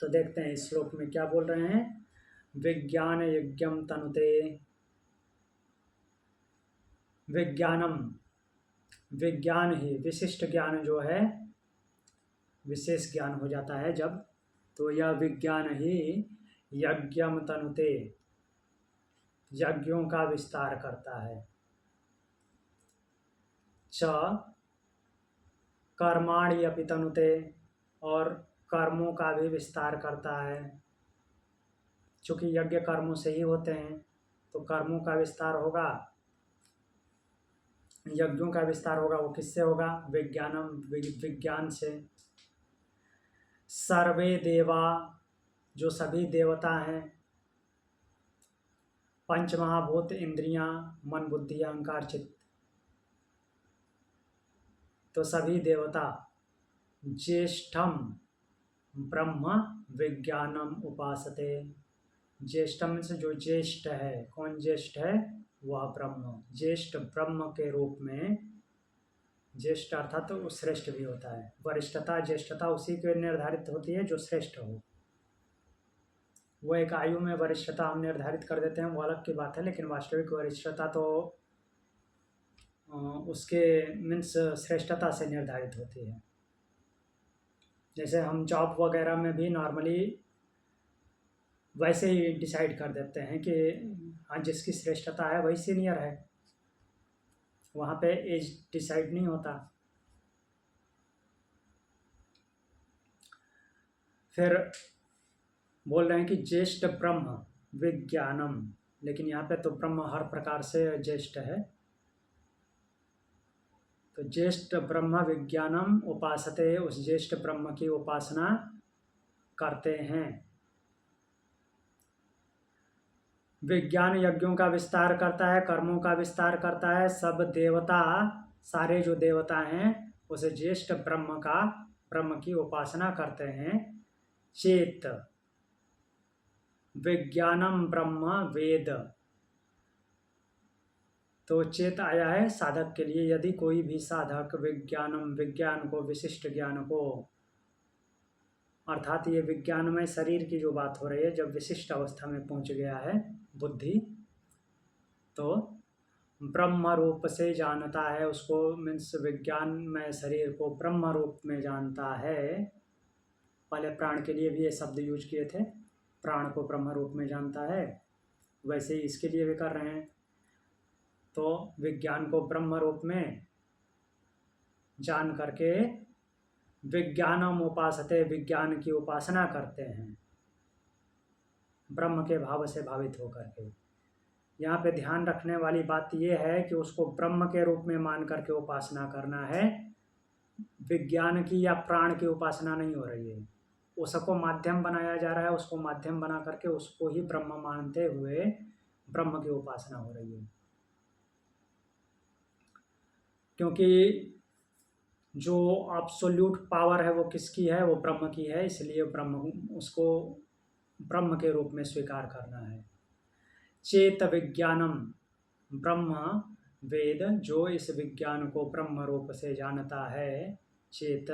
तो देखते हैं इस श्लोक में क्या बोल रहे हैं। विज्ञान यज्ञम तनुते, विज्ञानम विज्ञान ही विशिष्ट ज्ञान जो है, विशेष ज्ञान हो जाता है जब, तो यह विज्ञान ही यज्ञम तनुते, यज्ञों का विस्तार करता है। च कर्माणि अपि तनुते, और कर्मों का भी विस्तार करता है। चूँकि यज्ञ कर्मों से ही होते हैं, तो कर्मों का विस्तार होगा। यज्ञों का विस्तार होगा वो किससे होगा? विज्ञानम, विज्ञान से। सर्वे देवा, जो सभी देवता हैं। पंच महाभूत, इंद्रियां, मन, बुद्धि, अहंकार, चित्त, तो सभी देवता ज्येष्ठम ब्रह्म विज्ञानम उपासते। ज्येष्ठम से जो ज्येष्ठ है, कौन ज्येष्ठ है? वह ब्रह्म, ज्येष्ठ ब्रह्म के रूप में। ज्येष्ठ अर्थात तो श्रेष्ठ भी होता है। वरिष्ठता ज्येष्ठता उसी के निर्धारित होती है जो श्रेष्ठ हो। वो एक आयु में वरिष्ठता हम निर्धारित कर देते हैं, वो अलग की बात है, लेकिन वास्तविक वरिष्ठता तो उसके मीन्स श्रेष्ठता से निर्धारित होती है। जैसे हम जॉब वगैरह में भी नॉर्मली वैसे ही डिसाइड कर देते हैं कि हाँ जिसकी श्रेष्ठता है वही सीनियर है, वहाँ पे एज डिसाइड नहीं होता। फिर बोल रहे हैं कि ज्येष्ठ ब्रह्म विज्ञानम, लेकिन यहाँ पे तो ब्रह्म हर प्रकार से ज्येष्ठ है। तो ज्येष्ठ ब्रह्म विज्ञानम उपासते, उस ज्येष्ठ ब्रह्म की उपासना करते हैं। विज्ञान यज्ञों का विस्तार करता है, कर्मों का विस्तार करता है। सब देवता, सारे जो देवता हैं उसे ज्येष्ठ ब्रह्म की उपासना करते हैं। चेत विज्ञानम ब्रह्म वेद, तो चेत आया है साधक के लिए। यदि कोई भी साधक विज्ञान को, विशिष्ट ज्ञान को, अर्थात ये विज्ञान में शरीर की जो बात हो रही है, जब विशिष्ट अवस्था में पहुंच गया है बुद्धि, तो ब्रह्म रूप से जानता है उसको। मीन्स विज्ञान में शरीर को ब्रह्म रूप में जानता है। पहले प्राण के लिए भी ये शब्द यूज किए थे, प्राण को ब्रह्म रूप में जानता है, वैसे ही इसके लिए भी कर रहे हैं। तो विज्ञान को ब्रह्म रूप में जान करके विज्ञानम उपासते, विज्ञान की उपासना करते हैं ब्रह्म के भाव से भावित होकर के। यहाँ पे ध्यान रखने वाली बात यह है कि उसको ब्रह्म के रूप में मान करके उपासना करना है, विज्ञान की या प्राण की उपासना नहीं हो रही है। उसको माध्यम बनाया जा रहा है, उसको माध्यम बना करके उसको ही ब्रह्म मानते हुए ब्रह्म की उपासना हो रही है। क्योंकि जो एब्सोल्यूट पावर है वो किसकी है? वो ब्रह्म की है, इसलिए उसको ब्रह्म के रूप में स्वीकार करना है। चेत विज्ञानम ब्रह्म वेद, जो इस विज्ञान को ब्रह्म रूप से जानता है। चेत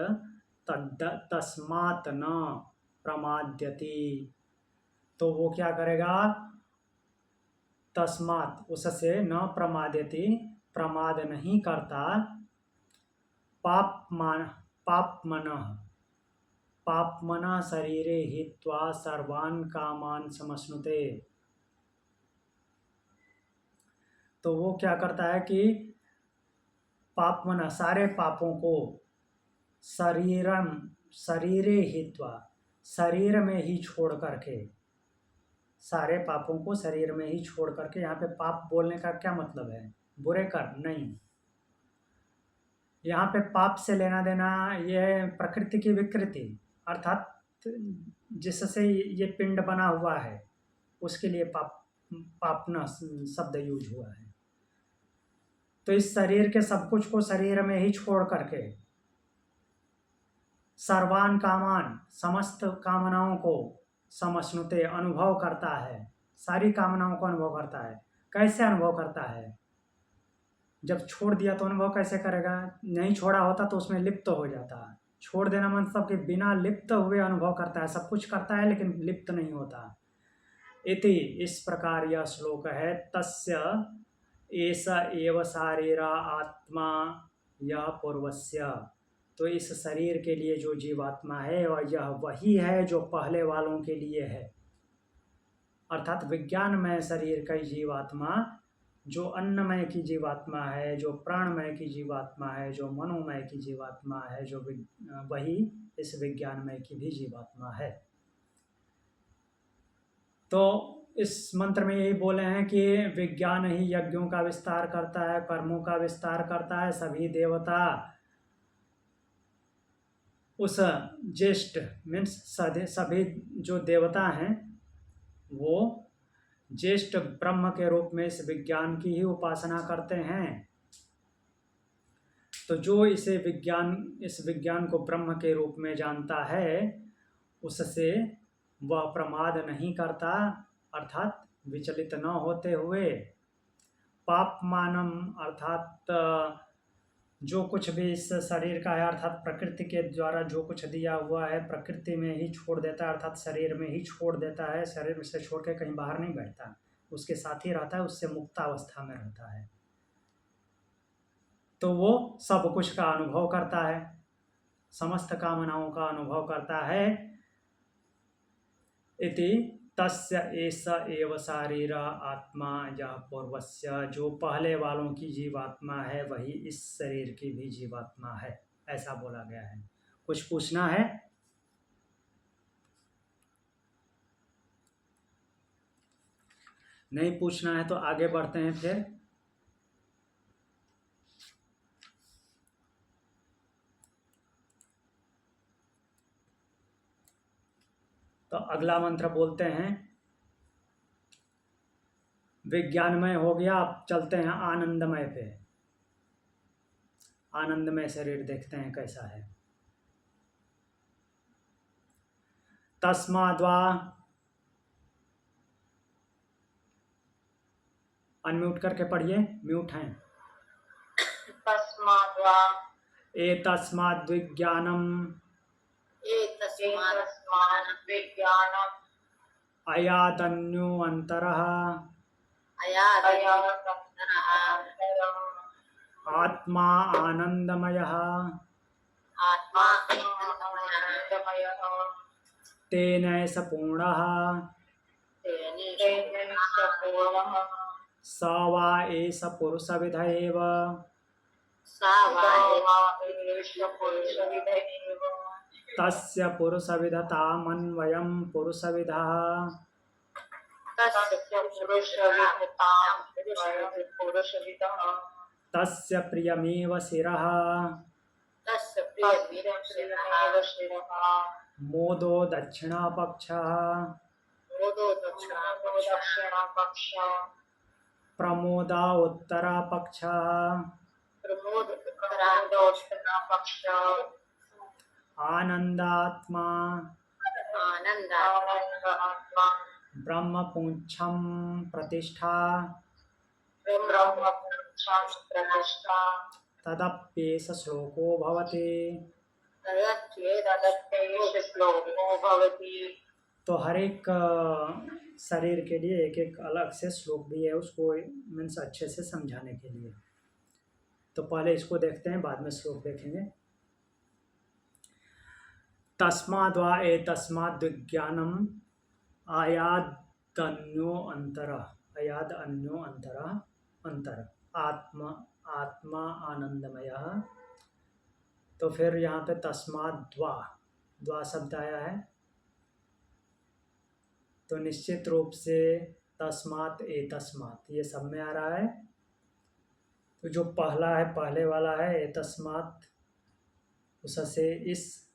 तस्मात् न प्रमाद्यति, तो वो क्या करेगा? तस्मात्, उससे न प्रमाद्यति, प्रमाद नहीं करता। पापमनः शरीरे हित्वा सर्वान् कामान् समश्नुते, तो वो क्या करता है कि पापमनः, सारे पापों को, शरीरे हित्वा, शरीर में ही छोड़ करके, सारे पापों को शरीर में ही छोड़ करके। यहाँ पे पाप बोलने का क्या मतलब है? बुरे कर्म नहीं, यहाँ पे पाप से लेना देना ये प्रकृति की विकृति, अर्थात जिससे ये पिंड बना हुआ है उसके लिए पापना शब्द यूज हुआ है। तो इस शरीर के सब कुछ को शरीर में ही छोड़ करके सर्वान कामान, समस्त कामनाओं को, समश्नुते, अनुभव करता है, सारी कामनाओं को अनुभव करता है। कैसे अनुभव करता है? जब छोड़ दिया तो अनुभव कैसे करेगा? नहीं छोड़ा होता तो उसमें लिप्त हो जाता है। छोड़ देना मतलब कि बिना लिप्त हुए अनुभव करता है, सब कुछ करता है लेकिन लिप्त नहीं होता। इति, इस प्रकार यह श्लोक है। तस्य एष एव शारीरा आत्मा यह पूर्वस्य, तो इस शरीर के लिए जो जीवात्मा है और यह वही है जो पहले वालों के लिए है। अर्थात विज्ञान में शरीर का जीवात्मा, जो अन्नमय की जीवात्मा है, जो प्राणमय की जीवात्मा है, जो मनोमय की जीवात्मा है, जो वही इस विज्ञानमय की भी जीवात्मा है। तो इस मंत्र में यही बोले हैं कि विज्ञान ही यज्ञों का विस्तार करता है, कर्मों का विस्तार करता है। सभी देवता उस ज्येष्ठ मीन्स सभी जो देवता हैं वो ज्येष्ठ ब्रह्म के रूप में इस विज्ञान की ही उपासना करते हैं। तो जो इस विज्ञान को ब्रह्म के रूप में जानता है उससे वह प्रमाद नहीं करता, अर्थात विचलित न होते हुए पापमानम अर्थात जो कुछ भी इस शरीर का है अर्थात प्रकृति के द्वारा जो कुछ दिया हुआ है प्रकृति में ही छोड़ देता है, अर्थात शरीर में ही छोड़ देता है। शरीर में से छोड़ के कहीं बाहर नहीं बैठता, उसके साथ ही रहता है, उससे मुक्तावस्था में रहता है। तो वो सब कुछ का अनुभव करता है, समस्त कामनाओं का अनुभव करता है। इति तस्य एष एव शारीर आत्मा यह पूर्वस्य, जो पहले वालों की जीवात्मा है वही इस शरीर की भी जीवात्मा है, ऐसा बोला गया है। कुछ पूछना है? नहीं पूछना है तो आगे बढ़ते हैं फिर। तो अगला मंत्र बोलते हैं, विज्ञानमय हो गया, अब चलते हैं आनंदमय पे। आनंदमय शरीर देखते हैं कैसा है। तस्माद्वा, अनम्यूट करके पढ़िए, म्यूट हैं। तस्माद्वा एतस्माद् विज्ञानम एतस्मात् विज्ञानम् अयादन्योऽन्तरः अयातन्तरः आत्मा आनंदमयः आत्मा आनन्दमयः तेनैष पूर्णः तेन पूर्णः स वा एष पुरुषविद एव सा वा एष पुरुषविदेव तस्य पुरुषविदतामन्वयं पुरुषविदः तस्य पुरुषविदतां पुरुषविदः तस्य प्रियमेव शिरः तस्य प्रियमेव शिरः मोदो दक्षिणपक्षः मोदो दक्षिणपक्षः प्रमोदा उत्तरपक्षः प्रमोदोत्तरपक्षः आनन्दात्मा आनन्दात्मा ब्रह्मपुच्छं प्रतिष्ठा ब्रह्मपुच्छं प्रतिष्ठा तदप्येष श्लोको भवति। तदप्येष श्लोको भवति। तो हर एक शरीर के लिए एक एक अलग से श्लोक भी है, उसको मीन्स अच्छे से समझाने के लिए। तो पहले इसको देखते हैं, बाद में श्लोक देखेंगे। तस्माद्वा एतस्माद् विज्ञानम आयादन्यो अंतर अंतर आत्मा आनंदमयः। तो फिर यहाँ पे द्वा शब्द आया है, तो निश्चित रूप से तस्मात् एतस्मात् ये सब में आ रहा है। तो जो पहला है, पहले वाला है एतस्मात्, उससे इस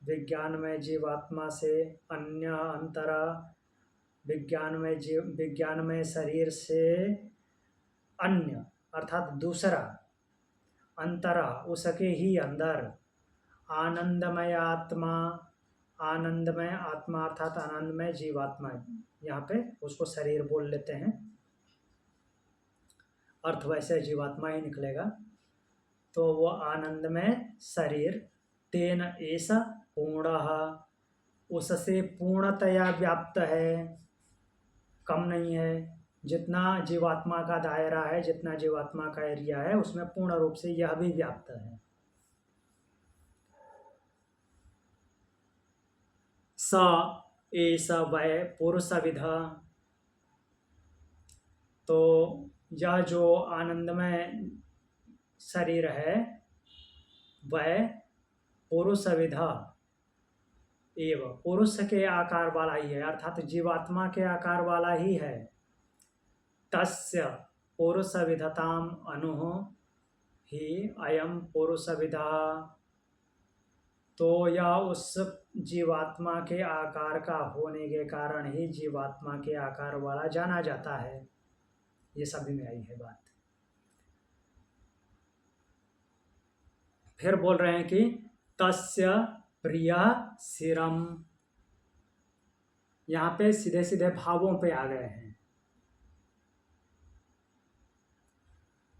विज्ञानमय जीवात्मा से अन्य अंतर, विज्ञानमय शरीर से अन्य अर्थात दूसरा, अंतर उसके ही अंदर, आनंदमय आत्मा अर्थात आनंदमय जीवात्मा, यहाँ पे उसको शरीर बोल लेते हैं, अर्थ वैसे जीवात्मा ही निकलेगा। तो वो आनंदमय शरीर तेन ऐसा पूर्णः, उससे पूर्णतया व्याप्त है, कम नहीं है। जितना जीवात्मा का दायरा है, जितना जीवात्मा का एरिया है, उसमें पूर्ण रूप से यह भी व्याप्त है। स एष वै पुरुषविद, तो यह जो आनंदमय शरीर है वह पुरुषविद एव, पुरुष के आकार वाला ही है, अर्थात जीवात्मा के आकार वाला ही है। तस्य पुरुष विधताम अनु ही अयम पुरुष विधा, तो यह उस जीवात्मा के आकार का होने के कारण ही जीवात्मा के आकार वाला जाना जाता है। ये सभी में आई है बात। फिर बोल रहे हैं कि तस्य प्रिय शिरम, यहाँ पे सीधे सीधे भावों पे आ गए हैं।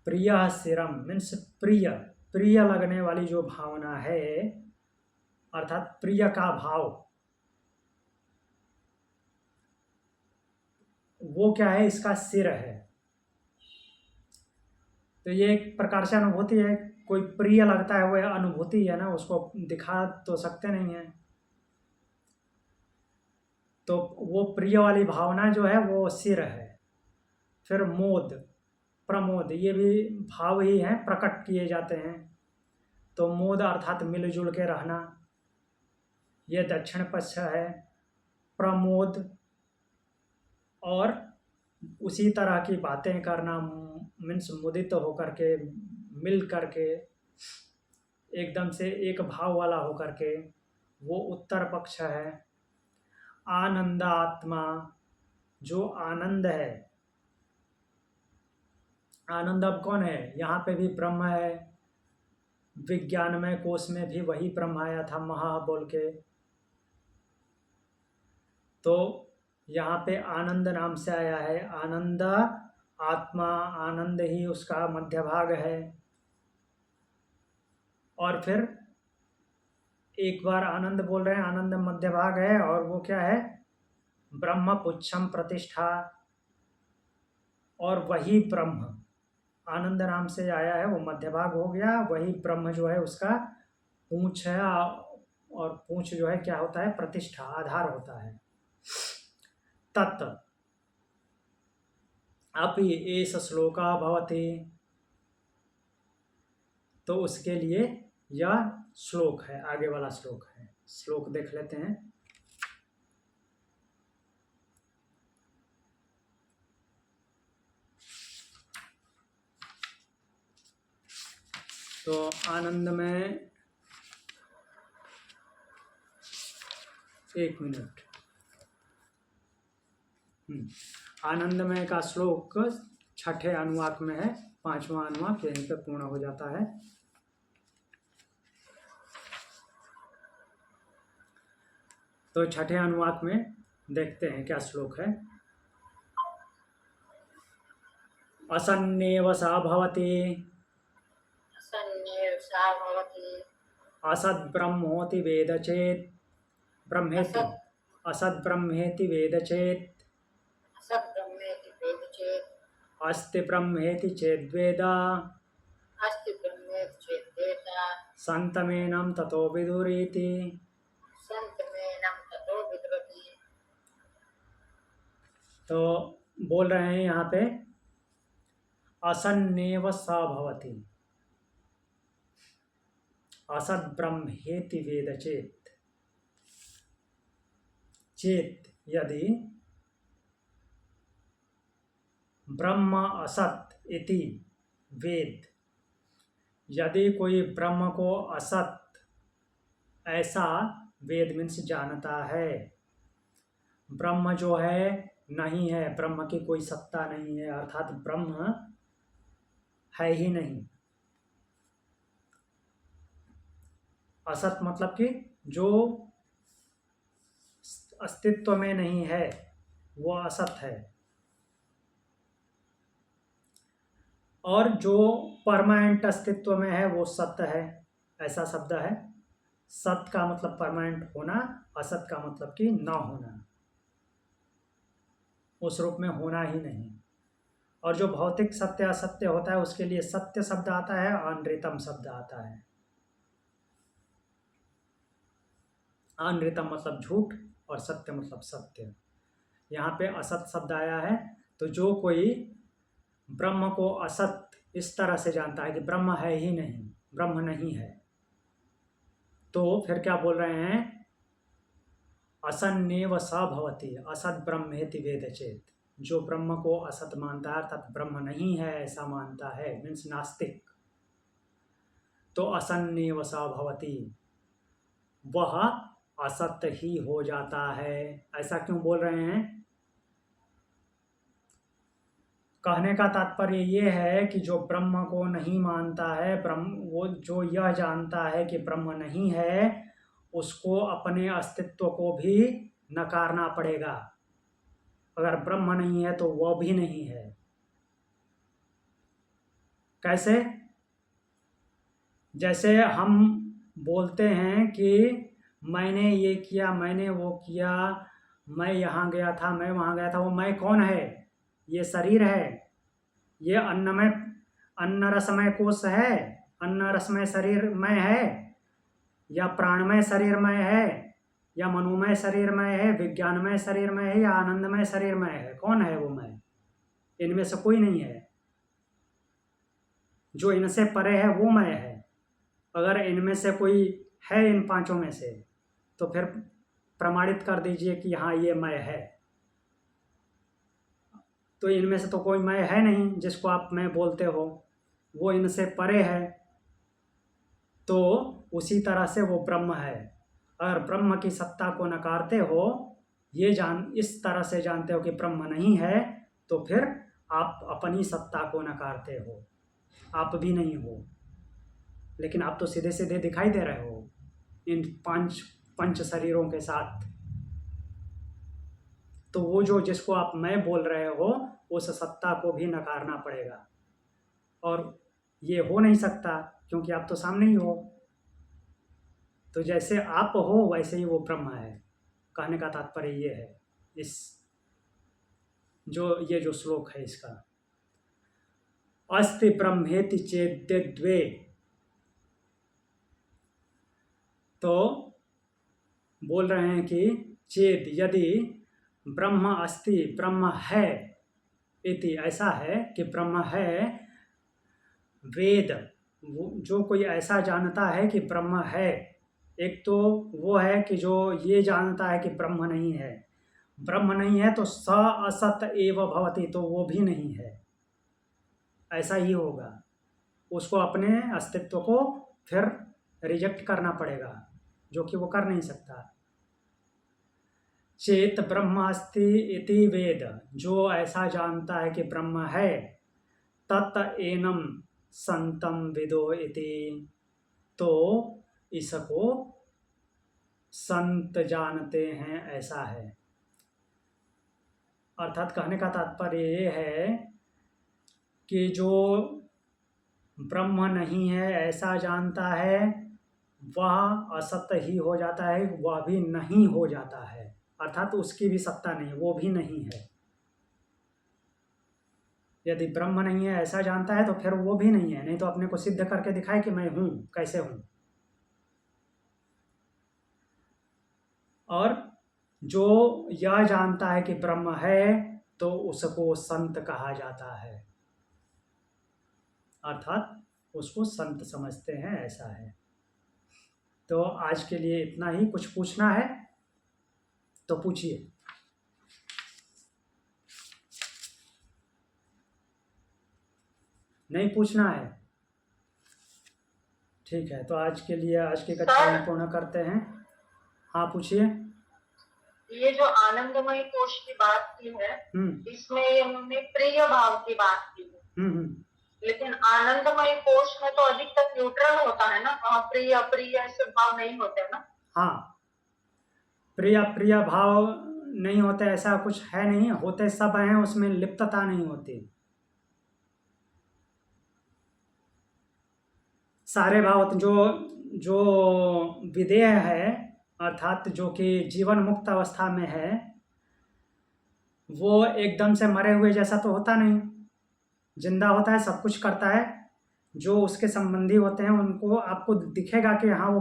प्रिय शिरम मीन्स प्रिय, प्रिय लगने वाली जो भावना है, अर्थात प्रिय का भाव, वो क्या है, इसका सिर है। तो ये एक प्रकार से अनुभूति है। कोई प्रिय लगता है, वह अनुभूति है ना, उसको दिखा तो सकते नहीं है। तो वो प्रिय वाली भावना जो है वो सिर है। फिर मोद, प्रमोद, ये भी भाव ही हैं, प्रकट किए जाते हैं। तो मोद अर्थात मिलजुल के रहना, ये दक्षिण पक्ष है। प्रमोद और उसी तरह की बातें करना, मीन्स मुदित होकर के, मिल करके, एकदम से एक भाव वाला होकर के, वो उत्तर पक्ष है। आनंदात्मा, जो आनंद है, आनंद अब कौन है, यहाँ पे भी ब्रह्म है। विज्ञानमय कोश में भी वही ब्रह्म आया था महा बोल के। तो यहाँ पे आनंद नाम से आया है। आनंद आत्मा, आनंद ही उसका मध्य भाग है। और फिर एक बार आनंद बोल रहे हैं, आनंद मध्य भाग है, और वो क्या है, ब्रह्म पुच्छम प्रतिष्ठा, और वही ब्रह्म आनंद नाम से आया है, वो मध्य भाग हो गया। वही ब्रह्म जो है उसका पूंछ है, और पूंछ जो है क्या होता है, प्रतिष्ठा, आधार होता है। तत् अपि एष श्लोका भवति, तो उसके लिए यह श्लोक है, आगे वाला श्लोक है। श्लोक देख लेते हैं। तो आनंद में, एक मिनट, आनंदमय का श्लोक छठे अनुवाक में है, पांचवा अनुवाक यहीं पे पूर्ण हो जाता है। तो छठे अनुवाक में देखते हैं क्या श्लोक है। असन्नेव सा भवति, असन्नेव सा भवति, असद् ब्रह्मोति वेद चेत्, ब्रह्मेति, असद् ब्रह्मेति वेद चेत्, असत् ब्रह्मेति वेद चेत्, अस्ति ब्रह्मेति चेद्वेद, अस्ति ब्रह्मेति चेद्वेद, सन्तमेनं ततो विदुरीति। सन्तमेनं ततो विद्वति। तो बोल रहे हैं यहाँ पे असन्नेव स भवति, असद् ब्रह्मेति वेद चेत्, चेत् यदि ब्रह्म असत इति वेद, यदि कोई ब्रह्म को असत ऐसा वेद मीन्स जानता है, ब्रह्म जो है नहीं है, ब्रह्म की कोई सत्ता नहीं है, अर्थात ब्रह्म है ही नहीं। असत मतलब कि जो अस्तित्व में नहीं है वो असत है, और जो परमानेंट अस्तित्व में है वो सत्य है, ऐसा शब्द है। सत्य का मतलब परमानेंट होना, असत का मतलब कि न होना, उस रूप में होना ही नहीं। और जो भौतिक सत्य असत्य होता है उसके लिए सत्य शब्द आता है, अनृतम शब्द आता है। अनृतम मतलब झूठ और सत्य मतलब सत्य। यहाँ पे असत शब्द आया है। तो जो कोई ब्रह्म को असत इस तरह से जानता है कि ब्रह्म है ही नहीं, ब्रह्म नहीं है, तो फिर क्या बोल रहे हैं, असन्नेव स भवति असत ब्रह्मेति वेद चेत। जो ब्रह्म को असत मानता है अर्थात ब्रह्म नहीं है ऐसा मानता है, मीन्स नास्तिक, तो असन्नेव स भवति, वह असत ही हो जाता है। ऐसा क्यों बोल रहे हैं? कहने का तात्पर्य ये है कि जो ब्रह्म को नहीं मानता है, ब्रह्म वो जो यह जानता है कि ब्रह्म नहीं है, उसको अपने अस्तित्व को भी नकारना पड़ेगा। अगर ब्रह्म नहीं है तो वह भी नहीं है। कैसे? जैसे हम बोलते हैं कि मैंने ये किया, मैंने वो किया, मैं यहाँ गया था, मैं वहाँ गया था, वो मैं कौन है? ये शरीर है, ये अन्नमय अन्न रसमय कोश है, अन्न रसमय शरीर में है, या प्राणमय शरीर में है, या मनोमय शरीर में है, विज्ञानमय शरीर में है, या आनंदमय शरीर में है? कौन है वो मैं? इनमें से कोई नहीं है। जो इनसे परे है वो मैं है। अगर इनमें से कोई है इन पांचों में से, तो फिर प्रमाणित कर दीजिए कि हाँ ये मैं है। तो इनमें से तो कोई मैं है नहीं जिसको आप मैं बोलते हो, वो इनसे परे है। तो उसी तरह से वो ब्रह्म है। अगर ब्रह्म की सत्ता को नकारते हो, इस तरह से जानते हो कि ब्रह्म नहीं है, तो फिर आप अपनी सत्ता को नकारते हो। आप भी नहीं हो, लेकिन आप तो सीधे सीधे दिखाई दे रहे हो इन पंच शरीरों के साथ। तो वो जो जिसको आप मैं बोल रहे हो, उस सत्ता को भी नकारना पड़ेगा, और ये हो नहीं सकता क्योंकि आप तो सामने ही हो। तो जैसे आप हो वैसे ही वो ब्रह्म है। कहने का तात्पर्य ये है इस ये जो श्लोक है इसका। अस्ति ब्रह्मेति चेद्द्वे, तो बोल रहे हैं कि चेद यदि ब्रह्म अस्ति, ब्रह्म है, इति ऐसा है कि ब्रह्म है, वेद जो कोई ऐसा जानता है कि ब्रह्म है, एक तो वो है कि जो ये जानता है कि ब्रह्म नहीं है। ब्रह्म नहीं है तो स असत एव भवति, तो वो भी नहीं है। ऐसा ही होगा। उसको अपने अस्तित्व को फिर रिजेक्ट करना पड़ेगा, जो कि वो कर नहीं सकता। चेत ब्रह्म अस्ति इति वेद, जो ऐसा जानता है कि ब्रह्म है, तत् एनम संतम विदो इति, तो इसको संत जानते हैं, ऐसा है। अर्थात कहने का तात्पर्य ये है कि जो ब्रह्म नहीं है ऐसा जानता है, वह असत ही हो जाता है, वह भी नहीं हो जाता है। अर्थात उसकी भी सत्ता नहीं, वो भी नहीं है। यदि ब्रह्म नहीं है ऐसा जानता है तो फिर वो भी नहीं है। नहीं तो अपने को सिद्ध करके दिखाए कि मैं हूं, कैसे हूं। और जो यह जानता है कि ब्रह्म है, तो उसको संत कहा जाता है। अर्थात उसको संत समझते हैं, ऐसा है। तो आज के लिए इतना ही। कुछ पूछना है तो पूछिए। नहीं पूछना है? ठीक है, तो आज के लिए आज की कक्षा में पूर्ण करते हैं। हाँ पूछिए। ये जो आनंदमय कोश की बात की है, इसमें ये हमने प्रिय भाव की बात की है। लेकिन आनंदमय कोश में तो अधिकतर न्यूट्रल होता है ना, वहाँ प्रिय अप्रिय ऐसे भाव नहीं होते ना। हाँ, प्रिय अप्रिय भाव नहीं होते, ऐसा कुछ है नहीं। होते सब हैं, उसमें लिप्तता नहीं होती। सारे भाव जो विदेह है, अर्थात जो कि जीवन मुक्त अवस्था में है, वो एकदम से मरे हुए जैसा तो होता नहीं, जिंदा होता है, सब कुछ करता है। जो उसके संबंधी होते हैं उनको आपको दिखेगा कि हाँ वो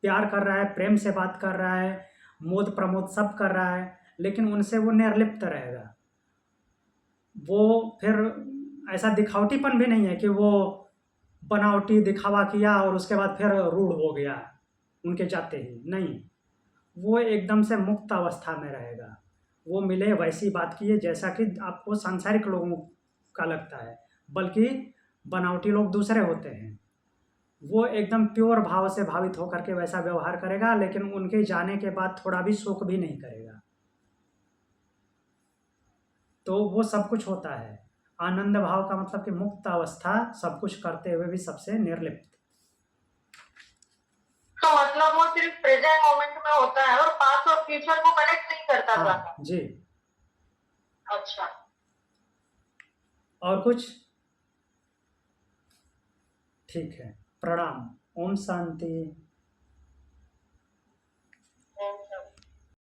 प्यार कर रहा है, प्रेम से बात कर रहा है, मोद प्रमोद सब कर रहा है, लेकिन उनसे वो निर्लिप्त रहेगा। वो फिर ऐसा दिखावटीपन भी नहीं है कि वो बनावटी दिखावा किया और उसके बाद फिर रूढ़ हो गया उनके जाते ही, नहीं। वो एकदम से मुक्त अवस्था में रहेगा। वो मिले वैसी बात की है जैसा कि आपको सांसारिक लोगों का लगता है, बल्कि बनावटी लोग दूसरे होते हैं। वो एकदम प्योर भाव से भावित होकर के वैसा व्यवहार करेगा, लेकिन उनके जाने के बाद थोड़ा भी शोक भी नहीं करेगा। तो वो सब कुछ होता है। आनंद भाव का मतलब कि मुक्त अवस्था, सब कुछ करते हुए भी सबसे निर्लिप्त। तो मतलब वो सिर्फ प्रेजेंट मोमेंट में होता है और पास्ट और फ्यूचर को कनेक्ट नहीं करता हाँ जाता। जी। अच्छा, और कुछ? ठीक है, प्रणाम। ओम शांति।